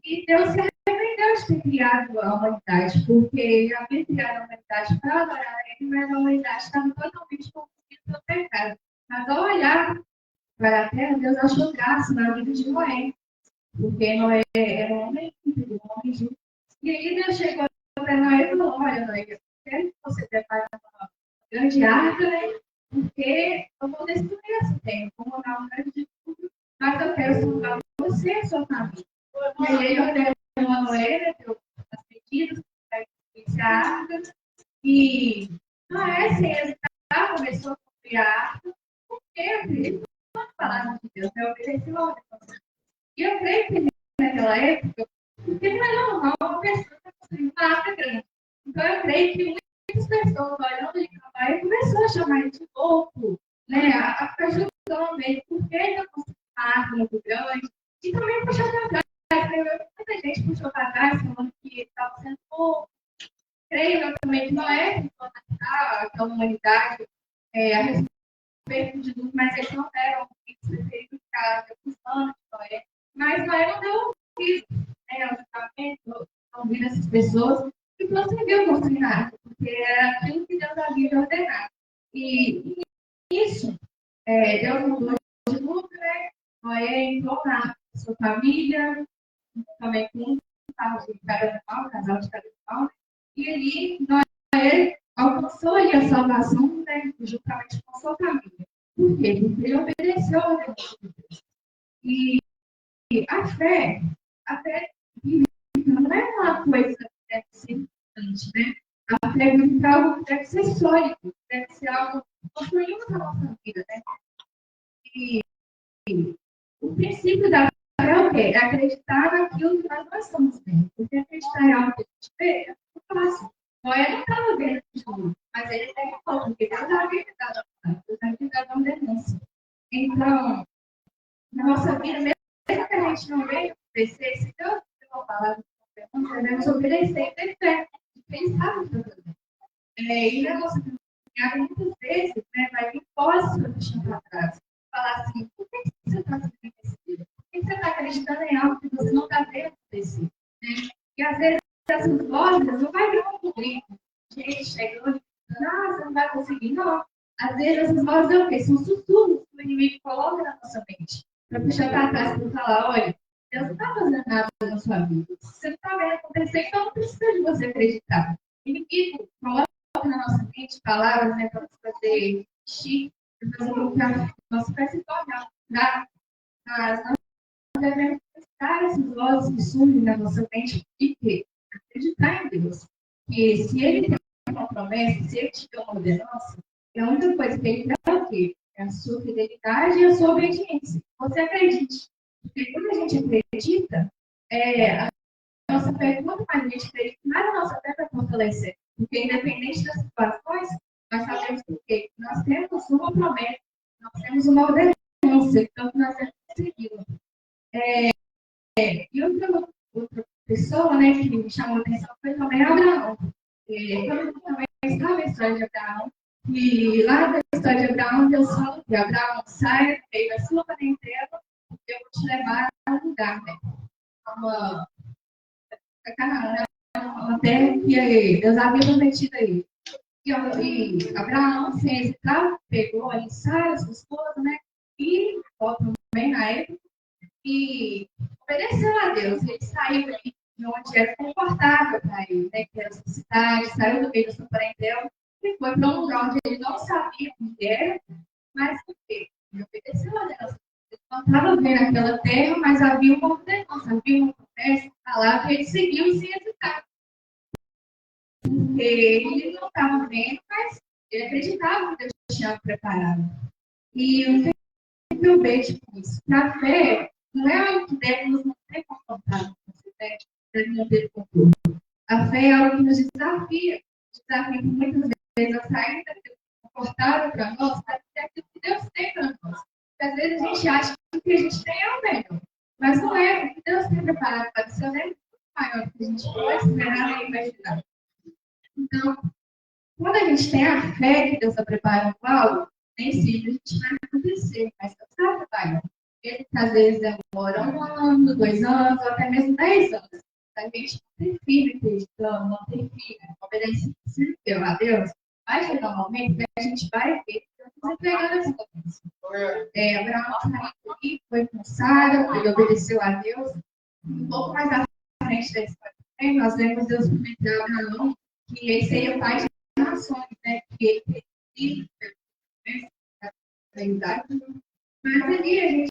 E Deus se arrependeu de ter criado a humanidade, porque ele havia criado a humanidade para adorar a ele, mas a humanidade estava totalmente corrompida pelo pecado. Mas ao olhar para a terra, Deus achou graça na vida de Noé, porque Noé era um homem íntegro, um homem justo. E aí Deus chegou para Noé e falou: olha, Noé, eu quero que você prepare uma grande arca, né? Porque eu vou destruir essa terra, eu vou mandar um grande dilúvio, mas eu quero salvar você e a sua família. E aí ele ordenou a Noé, deu as medidas para construir a arca, e Noé, sem hesitar, começou a construir a arca, porque acredito na palavra de Deus, né? Obedeceu a ordem. E eu creio que naquela época, porque não é normal uma pessoa construir uma arca grande. Então eu creio que muitas pessoas olhando de trabalho começou a chamar ele de louco, né? A ficar julgando ele, porque ele não construiu uma arca muito grande. E também puxou para trás. Muita gente puxou para trás, falando que ele estava sendo louco. Creio também que Noé tentou atacar aquela humanidade a respeito de tudo, mas eles não deram preferido ficar acusando de Noé. Mas Noé não deu ouvido, não ouvido essas pessoas e prosseguiu construindo a arca, porque era aquilo que Deus havia ordenado. E isso, Deus mudou de luto, né? Noé entrou na arca com sua família, também com um casal de cada animal, e ali Noé alcançou ali a salvação, né, juntamente com a sua família. Por quê? Porque ele obedeceu a Deus. E a fé não é uma coisa que deve ser importante, né? A fé é algo que deve ser sólido, deve ser algo construído na nossa vida, né? E o princípio da fé é o quê? É acreditar naquilo que nós não estamos vendo. Porque acreditar em algo que a gente vê é muito fácil. Noé não estava vendo tudo, mas ele tem um pouco, porque Deus havia dado uma denúncia. Então, na nossa vida, mesmo que a gente não veja acontecer, se Deus tem uma palavra, nós devemos obedecer e ter fé, porque Ele sabe o que está fazendo. E na nossa caminhada, muitas vezes, né, vai vir vozes para deixar para trás. Falar assim: por que você está sendo investido? Por que você está acreditando em algo que você não está vendo acontecer? Né? E às vezes essas vozes não vai vir um público. Gente chegando e dizendo: você não vai conseguir, não. Às vezes essas vozes é o quê? São sussurros que o inimigo coloca na nossa mente. Para puxar para trás e falar: olha, Deus não está fazendo nada na sua vida. Você não está vendo acontecer, então não precisa de você acreditar. O inimigo coloca na nossa mente palavras, né, para fazer chique, para fazer com que a nossa fé se torne algo. Mas nós devemos prestar essas vozes que surgem na nossa mente e que acreditar em Deus. Que se Ele tem uma promessa, se Ele te deu uma ordenança, a única coisa que Ele quer é o quê? É a sua fidelidade e a sua obediência. Você acredite. Porque quando a gente acredita, a nossa fé, quanto mais a gente acredita, mais a nossa fé vai fortalecer. Porque independente das situações, nós sabemos que nós temos uma promessa, nós temos uma ordenança, então nós temos que segui-la. E outra pessoa, né, que me chamou a atenção foi também Abraão. Eu também estava na história de Abraão, e lá na história de Abraão, Deus fala que Abraão sai do meio da sua parentela, eu vou te levar a um lugar, né? A Canaã, né? Uma terra que Deus havia prometido a ele. E Abraão, sem hesitar, pegou ali Sara, sua esposa, né? E volta também na época, e obedeceu a Deus. Ele saiu ali de onde era confortável para ele, né? Que era a sua cidade, saiu do meio da sua parentela e foi para um lugar onde ele não sabia como era, mas por quê? Ele obedeceu a Deus. Ele não estava vendo aquela terra, mas havia uma ordenança, havia uma promessa, uma palavra, e ele seguiu sem hesitar. Porque ele não estava vendo, mas ele acreditava que Deus tinha preparado. E o que eu vejo com isso? Na fé, não é algo que deve nos manter confortável, deve manter conforto. A fé é algo que nos desafia muitas vezes a sair daquilo confortável para nós, para aquilo que Deus tem para nós. Porque às vezes a gente acha que que a gente tem é o melhor. Mas não é, o que Deus tem preparado para ser é muito maior do que a gente pode esperar nem imaginar. Então, quando a gente tem a fé que Deus está preparando algo, nem sempre a gente vai acontecer, mas Deus está preparando. Ele que às vezes demora 1 ano, 2 anos, ou até mesmo 10 anos. A gente não tem filho acreditando, não tem filho, obedecendo a Deus, vai chegar um momento que a gente vai ver Deus entregando essa promessa. Abraão saiu aqui, foi cansado, ele obedeceu a Deus. Um pouco mais à frente da história, nós vemos Deus prometer a Abraão que ele seria o pai de nações, né? Que ele teria filho, mas ali a gente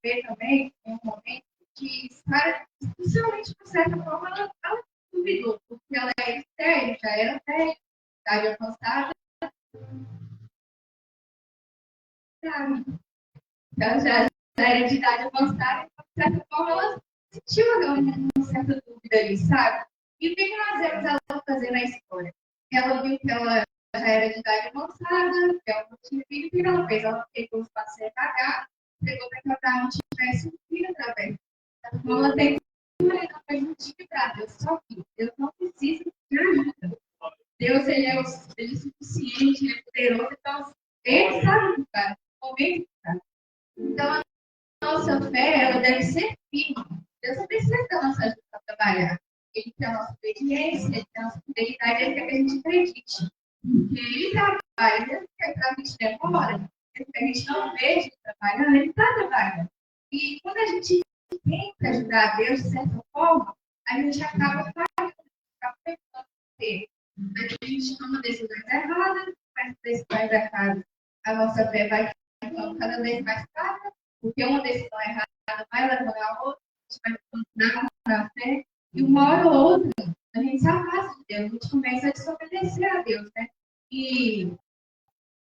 vê também um momento que Sara, especialmente de certa forma, ela duvidou, porque ela era estéril, já era velha, idade avançada. Então já era de idade avançada, então, de certa forma, ela sentiu uma certa dúvida ali, sabe? E o que nós vemos ela fazer na história? Ela viu que ela já era de idade avançada, que ela não tinha filho, o que ela fez? Ela pegou os passos pagar, pegou para que Abraão tivesse um filho através. Então, ela tem uma perguntinha para Deus, só que Deus não precisa de ajuda. Deus, ele é suficiente, ele é poderoso, então ele sabe o cara, o momento, cara. Então, a nossa fé, ela deve ser firme. Deus não precisa da nossa ajuda para trabalhar. Ele tem a nossa obediência, ele tem a nossa fidelidade, ele quer que a gente acredite. Porque ele trabalha, ele quer que a gente demora, ele quer que a gente não veja ele trabalhando, ele está trabalhando. E quando a gente tenta ajudar a Deus, de certa forma, a gente acaba falhando, acaba pensando nele. A gente toma decisões erradas, mas decisões erradas, a nossa fé vai ficando cada vez mais fraca, porque uma decisão errada vai levando a outra, a gente vai ficando na fé, e uma hora ou outra, a gente se afasta de Deus, a gente começa a desobedecer a Deus, né? E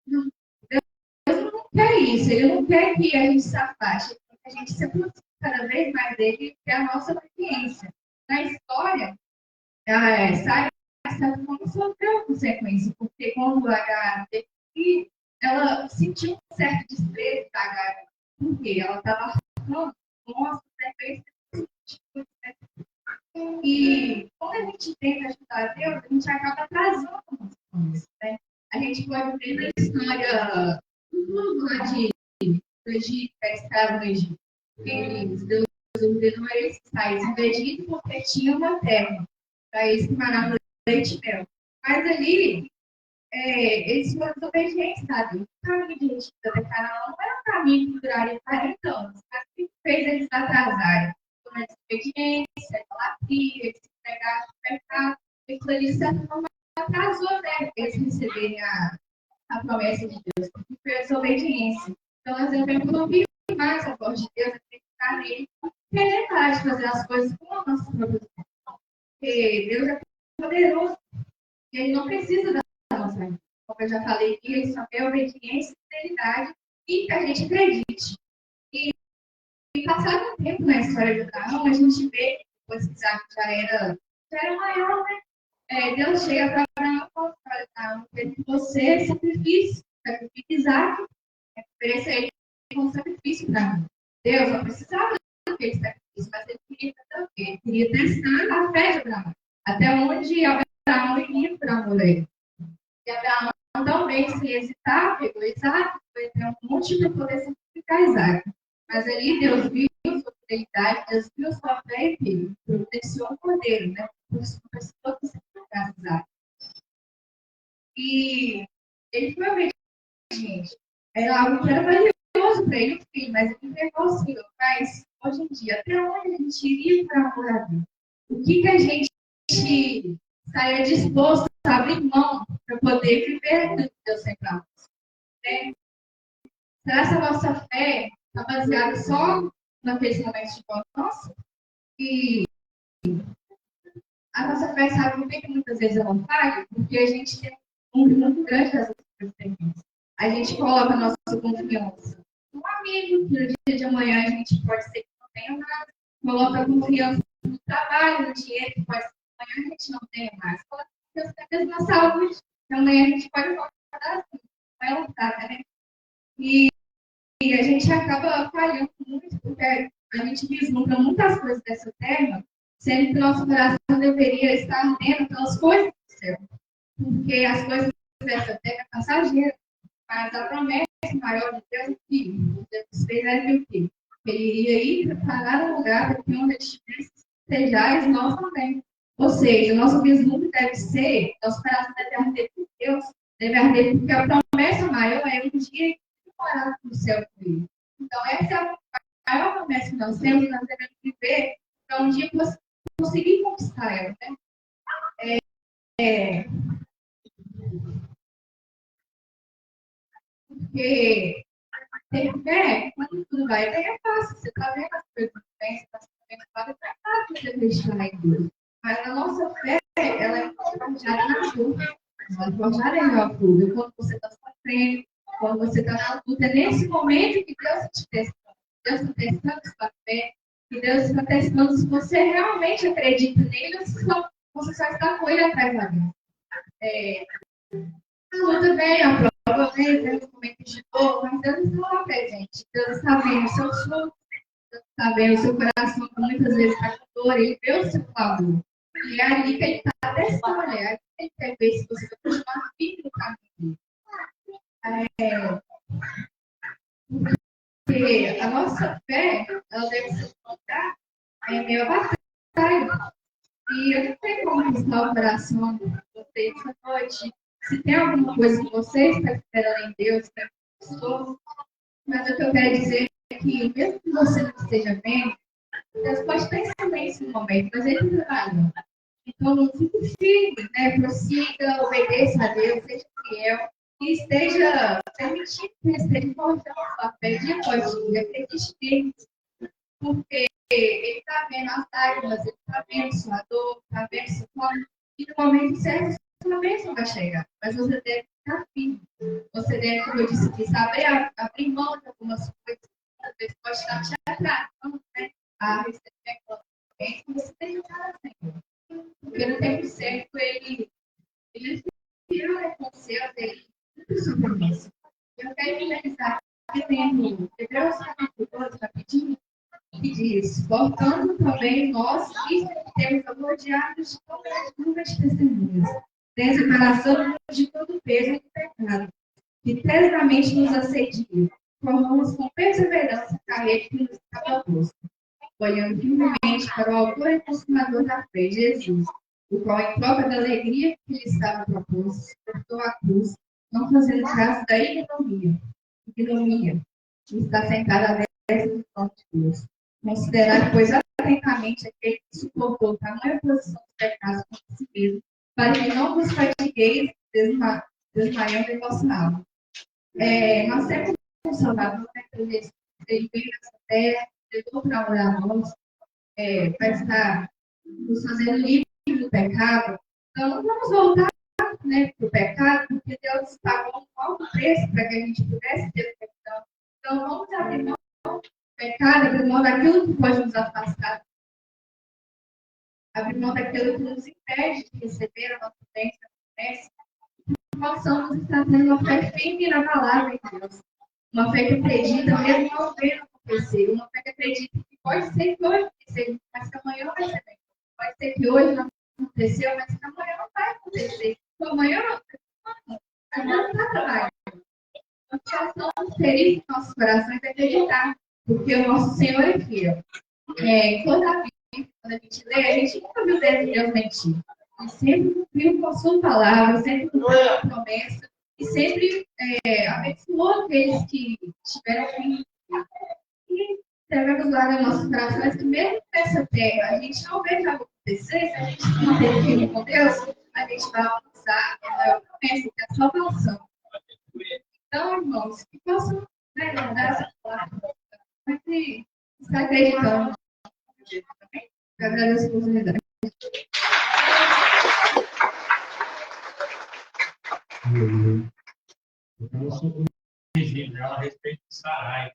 Deus não quer isso, Ele não quer que a gente se afaste, que a gente se aproxime cada vez mais dele, que é a nossa obediência. Na história, Sara, de certa forma, sofreu consequência, porque quando Agar teve filho, ela sentiu um certo desprezo da Agar, porque ela estava falando com as consequências. E quando a gente tenta ajudar a Deus, a gente acaba atrasando as coisas, né? A gente pode ver na história do povo lá do Egito, que estava no Egito. Deus ordenou a eles saírem do Egito porque tinha uma terra para eles que manavam leite e mel. Mas ali, eles foram desobedientes, sabe? O caminho de Egito até Canaã não era um caminho que duraria 40 anos. Mas o que fez eles atrasarem? Uma desobediência, idolatria, eles se entregaram no pecado. Isso ali, de certa forma, atrasou, né? Eles receberem a promessa de Deus, porque foi a desobediência. Então, nós devemos ouvir mais a voz de Deus, acreditar nele, querer parar de fazer as coisas com a nossa própria mão. Porque Deus é poderoso e Ele não precisa da nossa ajuda. Como eu já falei aqui, Ele só quer obediência, fidelidade e que a gente acredite. E passado um tempo na história de Abraão, a gente vê, depois que Isaac já era maior, né? Deus chega para Abraão e fala: olha, Abraão, que você sacrifica Isaac, ofereça ele como sacrifício para mim. Deus não precisava daquele sacrifício, mas ele queria fazer o quê? Ele queria testar a fé de Abraão. Até onde Abraão iria por amor a ele. E Abraão também, sem hesitar, pegou Isaac, foi até um monte para poder sacrificar Isaac. Mas ali Deus viu sua fidelidade, Deus viu sua fé e protegiu o cordeiro, né? Por pessoa que sacrificasse Isaac. E ele foi obediente. Era algo que era valioso para ele, filho, mas ele entregou o Senhor. Mas, hoje em dia, até onde a gente iria para amor a Deus? O que a gente estaria disposto a abrir mão para poder viver aquilo que Deus tem para nós? Né? Será que a nossa fé está baseada só naqueles momentos de volta nossa? E a nossa fé, sabe por que muitas vezes ela falha? Porque a gente tem um número muito grande das outras experiências. A gente coloca a nossa confiança no amigo, que no dia de amanhã a gente pode ser que não tenha mais. Coloca a confiança no trabalho, no dinheiro, que pode ser que amanhã a gente não tenha mais. Coloca a confiança até na saúde, que amanhã a gente pode voltar assim. Vai lutar, né? E a gente acaba falhando muito, porque a gente vislumbra muitas coisas dessa terra, sendo que nosso coração deveria estar ardendo pelas coisas do céu. Porque as coisas dessa terra é passageira, mas a promessa maior de Deus é que Deus fez era o quê? Ele iria ir preparar um lugar para que onde estejais nós também. Ou seja, nosso vislumbre deve ser, nosso coração deve arder por Deus, deve arder porque a promessa maior é um dia morar no céu com Ele. Então, essa é a maior promessa que nós temos, nós devemos viver para um dia conseguir conquistar ela. Né? Porque ter fé, quando tudo vai bem, é fácil. Você está vendo as coisas bem, você está vendo as coisas, é fácil você acreditar em Deus. Mas a nossa fé, ela é forjada na chuva. Ela é forjada na chuva. Quando você está sofrendo, quando você está na luta, é nesse momento que Deus te testa. Deus está testando sua fé. E Deus está testando se você realmente acredita nele ou se você só está com ele atrás da vida. A luta vem, a prova vem, tem os momentos de dor, mas Deus está lá presente. Deus está vendo o seu choro, Deus está vendo o seu coração, que muitas vezes está com dor, ele vê o seu clamor. E é ali que ele está testando, é ali que ele quer ver se você vai continuar firme no caminho. Porque a nossa fé, ela deve se encontrar em meio à batalha. E eu não tenho como conquistar o coração de vocês essa noite. Se tem alguma coisa que você está esperando em Deus, que conquistou, mas o que eu quero dizer é que, mesmo que você não esteja vendo, Deus pode ter também esse momento, mas ele está trabalhando. Então, não fique firme, né? Prossiga, obedeça a Deus, seja fiel e esteja permitindo que ele esteja forjando a sua fé dia após dia. Acredite nele, porque ele está vendo as lágrimas, ele está vendo sua dor, está vendo sua fome, e no momento certo, sua bênção vai chegar. Mas você deve ficar firme. Você deve, como eu disse, saber abrir mão de algumas coisas. Às vezes pode estar te atrasando, né? A receber aquela bênção, você tem que estar assim. Porque no tempo certo, ele virou com Deus, ele sobre isso. Eu quero finalizar dizendo, Hebreus capítulo 12, rapidinho, que diz, portanto, também nós, visto que temos a rodeados de todas as nuvens de testemunhas, desembaraçando de todo o peso do pecado, que eternamente nos assedia, formamos com perseverança a carreira que nos está proposta, olhando firmemente para o autor e consumador da fé, Jesus, o qual, em troca da alegria que lhe estava proposta, suportou a cruz, não fazendo caso da ignomia, que está sentado à destra do trono de Deus. Considerar, pois, atentamente aquele que suportou tamanha posição dos pecados contra si mesmo, para que não vos fatigueis desmaiando em vossa alma. Nós temos um Salvador, né, ele veio nessa terra, levou para orar a nós, para estar nos fazendo livres do pecado. Então, não vamos voltar, né, para o pecado, porque Deus pagou um alto preço para que a gente pudesse ter perdão. Então, vamos abrir mão do pecado, abrir mão daquilo que pode nos afastar, abrir mão daquilo que nos impede de receber a nossa bênção, promessa. Possamos estar tendo uma fé firme na palavra de Deus. Uma fé que acredita mesmo não vendo acontecer. Uma fé que acredita que pode ser que hoje aconteça, mas que amanhã não vai ser bem. Pode ser que hoje não aconteceu, mas que amanhã não vai acontecer. Que amanhã não aconteceu. Amanhã não está trabalhando. Nós somos felizes em nossos corações de acreditar, porque o nosso Senhor é fiel. Toda vez, quando a gente lê, a gente nunca viu Deus mentir. Ele sempre cumpriu com a sua palavra, sempre cumpriu com a promessa, e sempre abençoou aqueles que estiveram aqui. E devemos guardar nossos corações que mesmo nessa terra a gente não veja acontecer, se a gente se manter firme com Deus, a gente vai alcançar a maior promessa, que é a salvação. Então, irmãos, que possam guardar essa palavra, mas que está acreditando. Eu agradeço a oportunidade. Eu sou corrigindo ela a respeito de Sarai.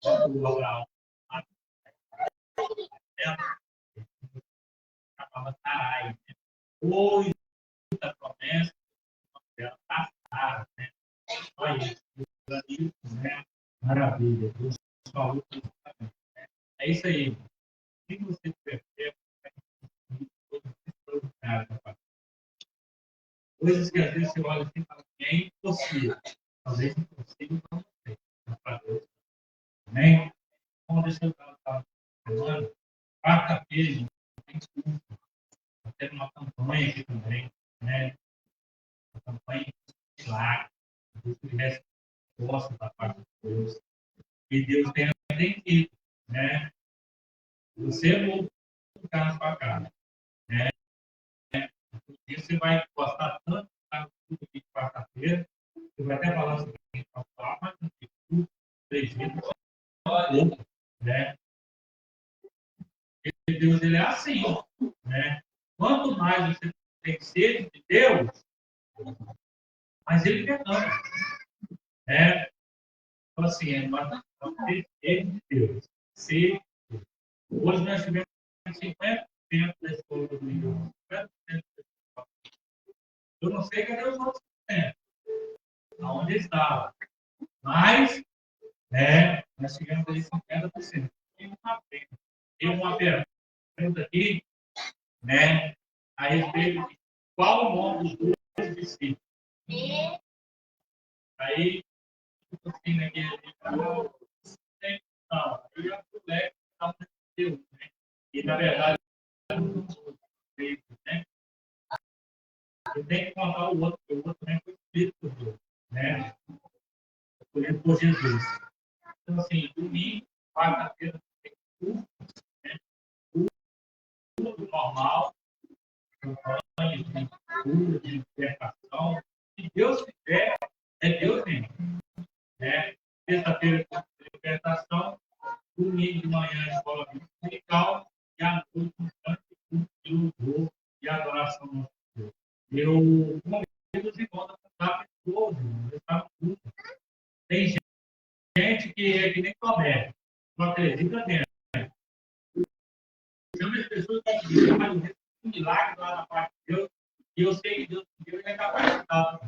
A palavra Sarai. Hoje, a promessa dela está Sara, né? Olha isso. né? Maravilha. Deus falou tudo também, né? É isso aí. O que você percebe? Coisas que às vezes você olha assim e fala que é impossível. Talvez impossível para você, mas para Deus. Amém? Então, deixa eu estar falando. Quarta-feira, gente, tem culto. Está tendo uma campanha aqui também, né? Uma campanha de milagre. Deus que resposta da parte de Deus. E Deus tem atendido, né? Você voltar na sua casa, né? E você vai gostar tanto do culto de quarta-feira, você vai até falar sobre isso, mas não tem culto, 3 dias, né? E Deus, ele é assim, né? Quanto mais você tem sede de Deus, mais ele perdoa, né? Então, assim, nós não temos sede de Deus. Sede. Hoje nós tivemos 50% da escola do Rio. 50% da escola. Eu não sei cadê os outros 50%, aonde estava. Mas, né, nós tivemos aí 50%. Tem uma pergunta aqui, né, a respeito de qual o nome dos dois discípulos. Aí, assim, naquele não, eu ia para o leque, não Deus, né? E, na verdade, não sou né? Eu tenho que contar o outro, porque o outro também foi escrito por Deus, né? Escolhido por Jesus. Então, assim, domingo, quarta-feira, tem tudo, né? Tudo normal, campanha de cura, de libertação. Se Deus quiser, é Deus mesmo, né? Sexta-feira, libertação, domingo de manhã, escola musical, e à noite, um tanto de louvor e adoração ao nosso Deus. Eu convido os irmãos a contar pessoas, tudo. Tem gente que é que nem Tomé, não acredita mesmo. Chama as pessoas para dizer, mas um milagre lá na parte de Deus, e eu sei que Deus me deu e é capacitado.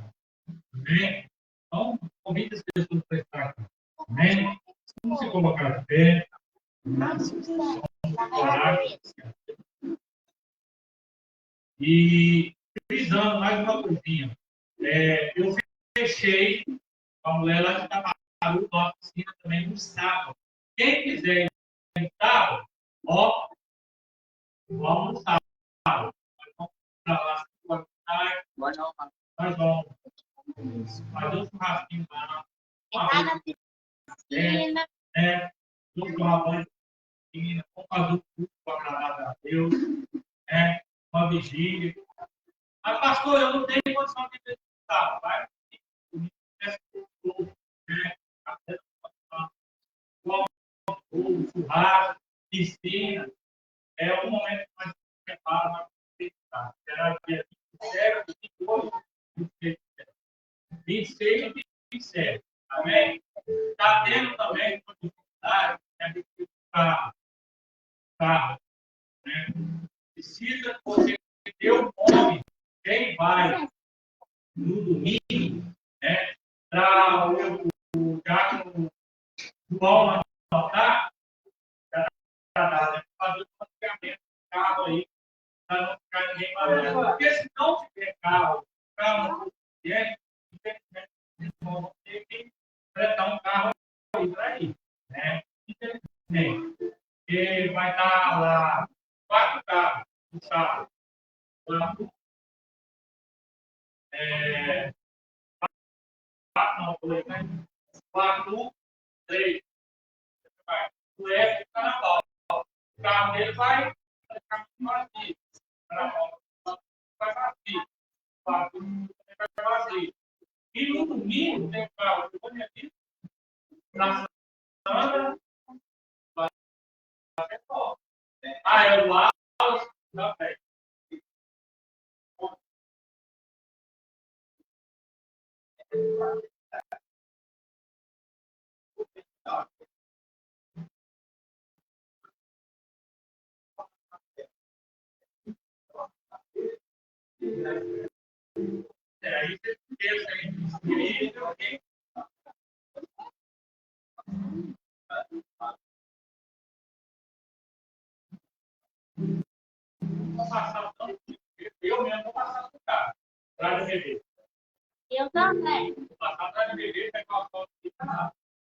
Amém? Então, convide as pessoas para estar aqui. Amém? Vamos se colocar de pé. Orar. E frisando mais uma coisinha. Eu fechei com a mulher lá de Camaru, nossa oficina também no sábado. Quem quiser ir no sábado, ó, vamos no sábado. Nós vamos para lá, nós vamos fazer um churrasquinho lá. Vamos tomar banho de piscina, vamos fazer um culto para agradar a Deus, uma vigília. Mas, pastor, eu não tenho condição de visitar, vai? Churrasco, piscina, é o momento que nós preparamos para visitar. Será dia 27, 28, 26 e 27. Amém? Está tendo também uma dificuldade de carro, né? Precisa você ter o nome, quem vai no domingo, né? Para o Diácono João anotar, fazer o financiamento do carro aí, para não ficar ninguém parado. Porque se não tiver carro não é suficiente, infelizmente, eles vão ter que fretar um carro aí para ir, né? Infelizmente, porque vai estar lá 4 carros no sábado, 4, 4, 3, o F está na volta. O carro dele vai vazio. Vai vazio. Vai vazio. E no domingo tem o carro de Bonito, na Sandra, vai ser top. É o Wallace, da Pé. Aí você pensa em inscrever alguém. Vou passar tanto de eu mesmo vou passar pro carro. Traz a bebê. Eu também. Vou passar atrás da bebê, pegar uma foto aqui.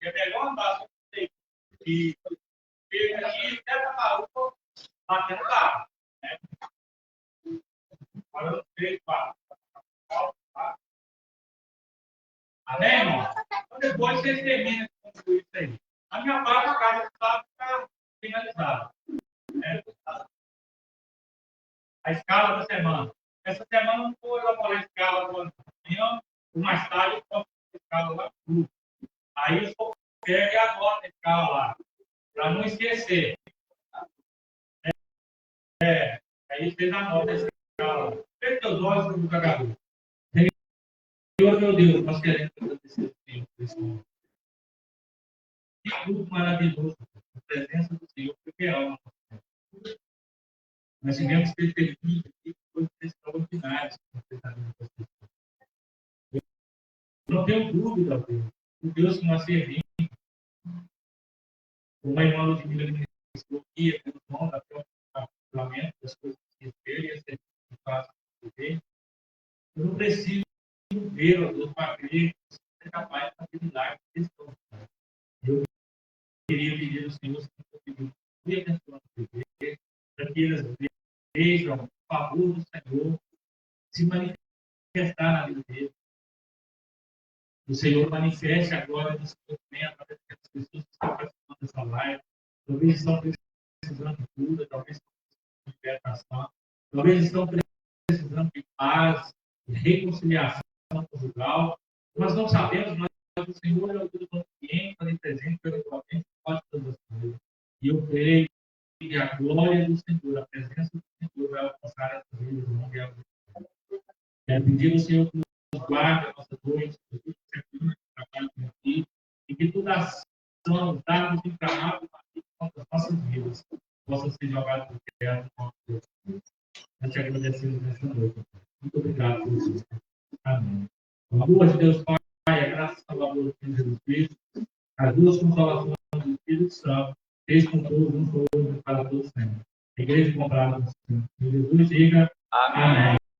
É melhor andar só que e pega aqui, pega a maluca, batendo o carro. Né? Agora, 3, 4. Amém, irmão? Então, depois vocês terminam com isso aí. A minha parte, a casa está finalizada. Né? A escala da semana. Essa semana não vou elaborar a escala do ano. Mais tarde eu posso fazer a escala lá tudo. Aí eu só pego e anoto a escala lá. Para não esquecer. Aí vocês anotam a escala lá. Feche seus olhos para o cagaru. Senhor, meu Deus, nós queremos agradecer o Senhor por esse momento. Que tudo maravilhoso. A presença do Senhor foi real. Nós tivemos perspectivas aqui, coisas extraordinárias. Eu não tenho dúvida, Deus, o Deus que nós servimos, como a irmã Ludmila ministrou aqui, pelo nome da lamento das coisas que ele e a serviço que faz viver. Eu não preciso ver, ó Deus, para crer que você é capaz de fazer milagres. Eu queria pedir ao Senhor se conseguir abençoar o viver, para que eles vejam o favor do Senhor se manifestar na vida deles. O Senhor manifeste a glória do Senhor através das pessoas que estão participando dessa live. Talvez estão precisando de cura, talvez estão precisando de libertação, talvez estão precisando de paz, de reconciliação conjugal. Nós não sabemos, mas o Senhor é o Deus onisciente, onipresente, perdoador, pode todas as coisas. E eu creio que a glória do Senhor, a presença do Senhor vai alcançar essas vidas no mundial. Quero pedir ao Senhor que nos guarde a nossa noite, que tudo certinho trabalho aqui, e que toda ação, darmos encarnados contra as nossas vidas, possa ser jogada por terra no nome de Deus. Nós te agradecemos nessa noite. Muito obrigado, Jesus. Amém. O amor de Deus Pai, a graça e salvador do Filho Jesus Cristo, as duas consolações do Espírito Santo, esteja com todos, um com o outro, para todos sempre. A igreja comprada no Senhor. Jesus diga amém.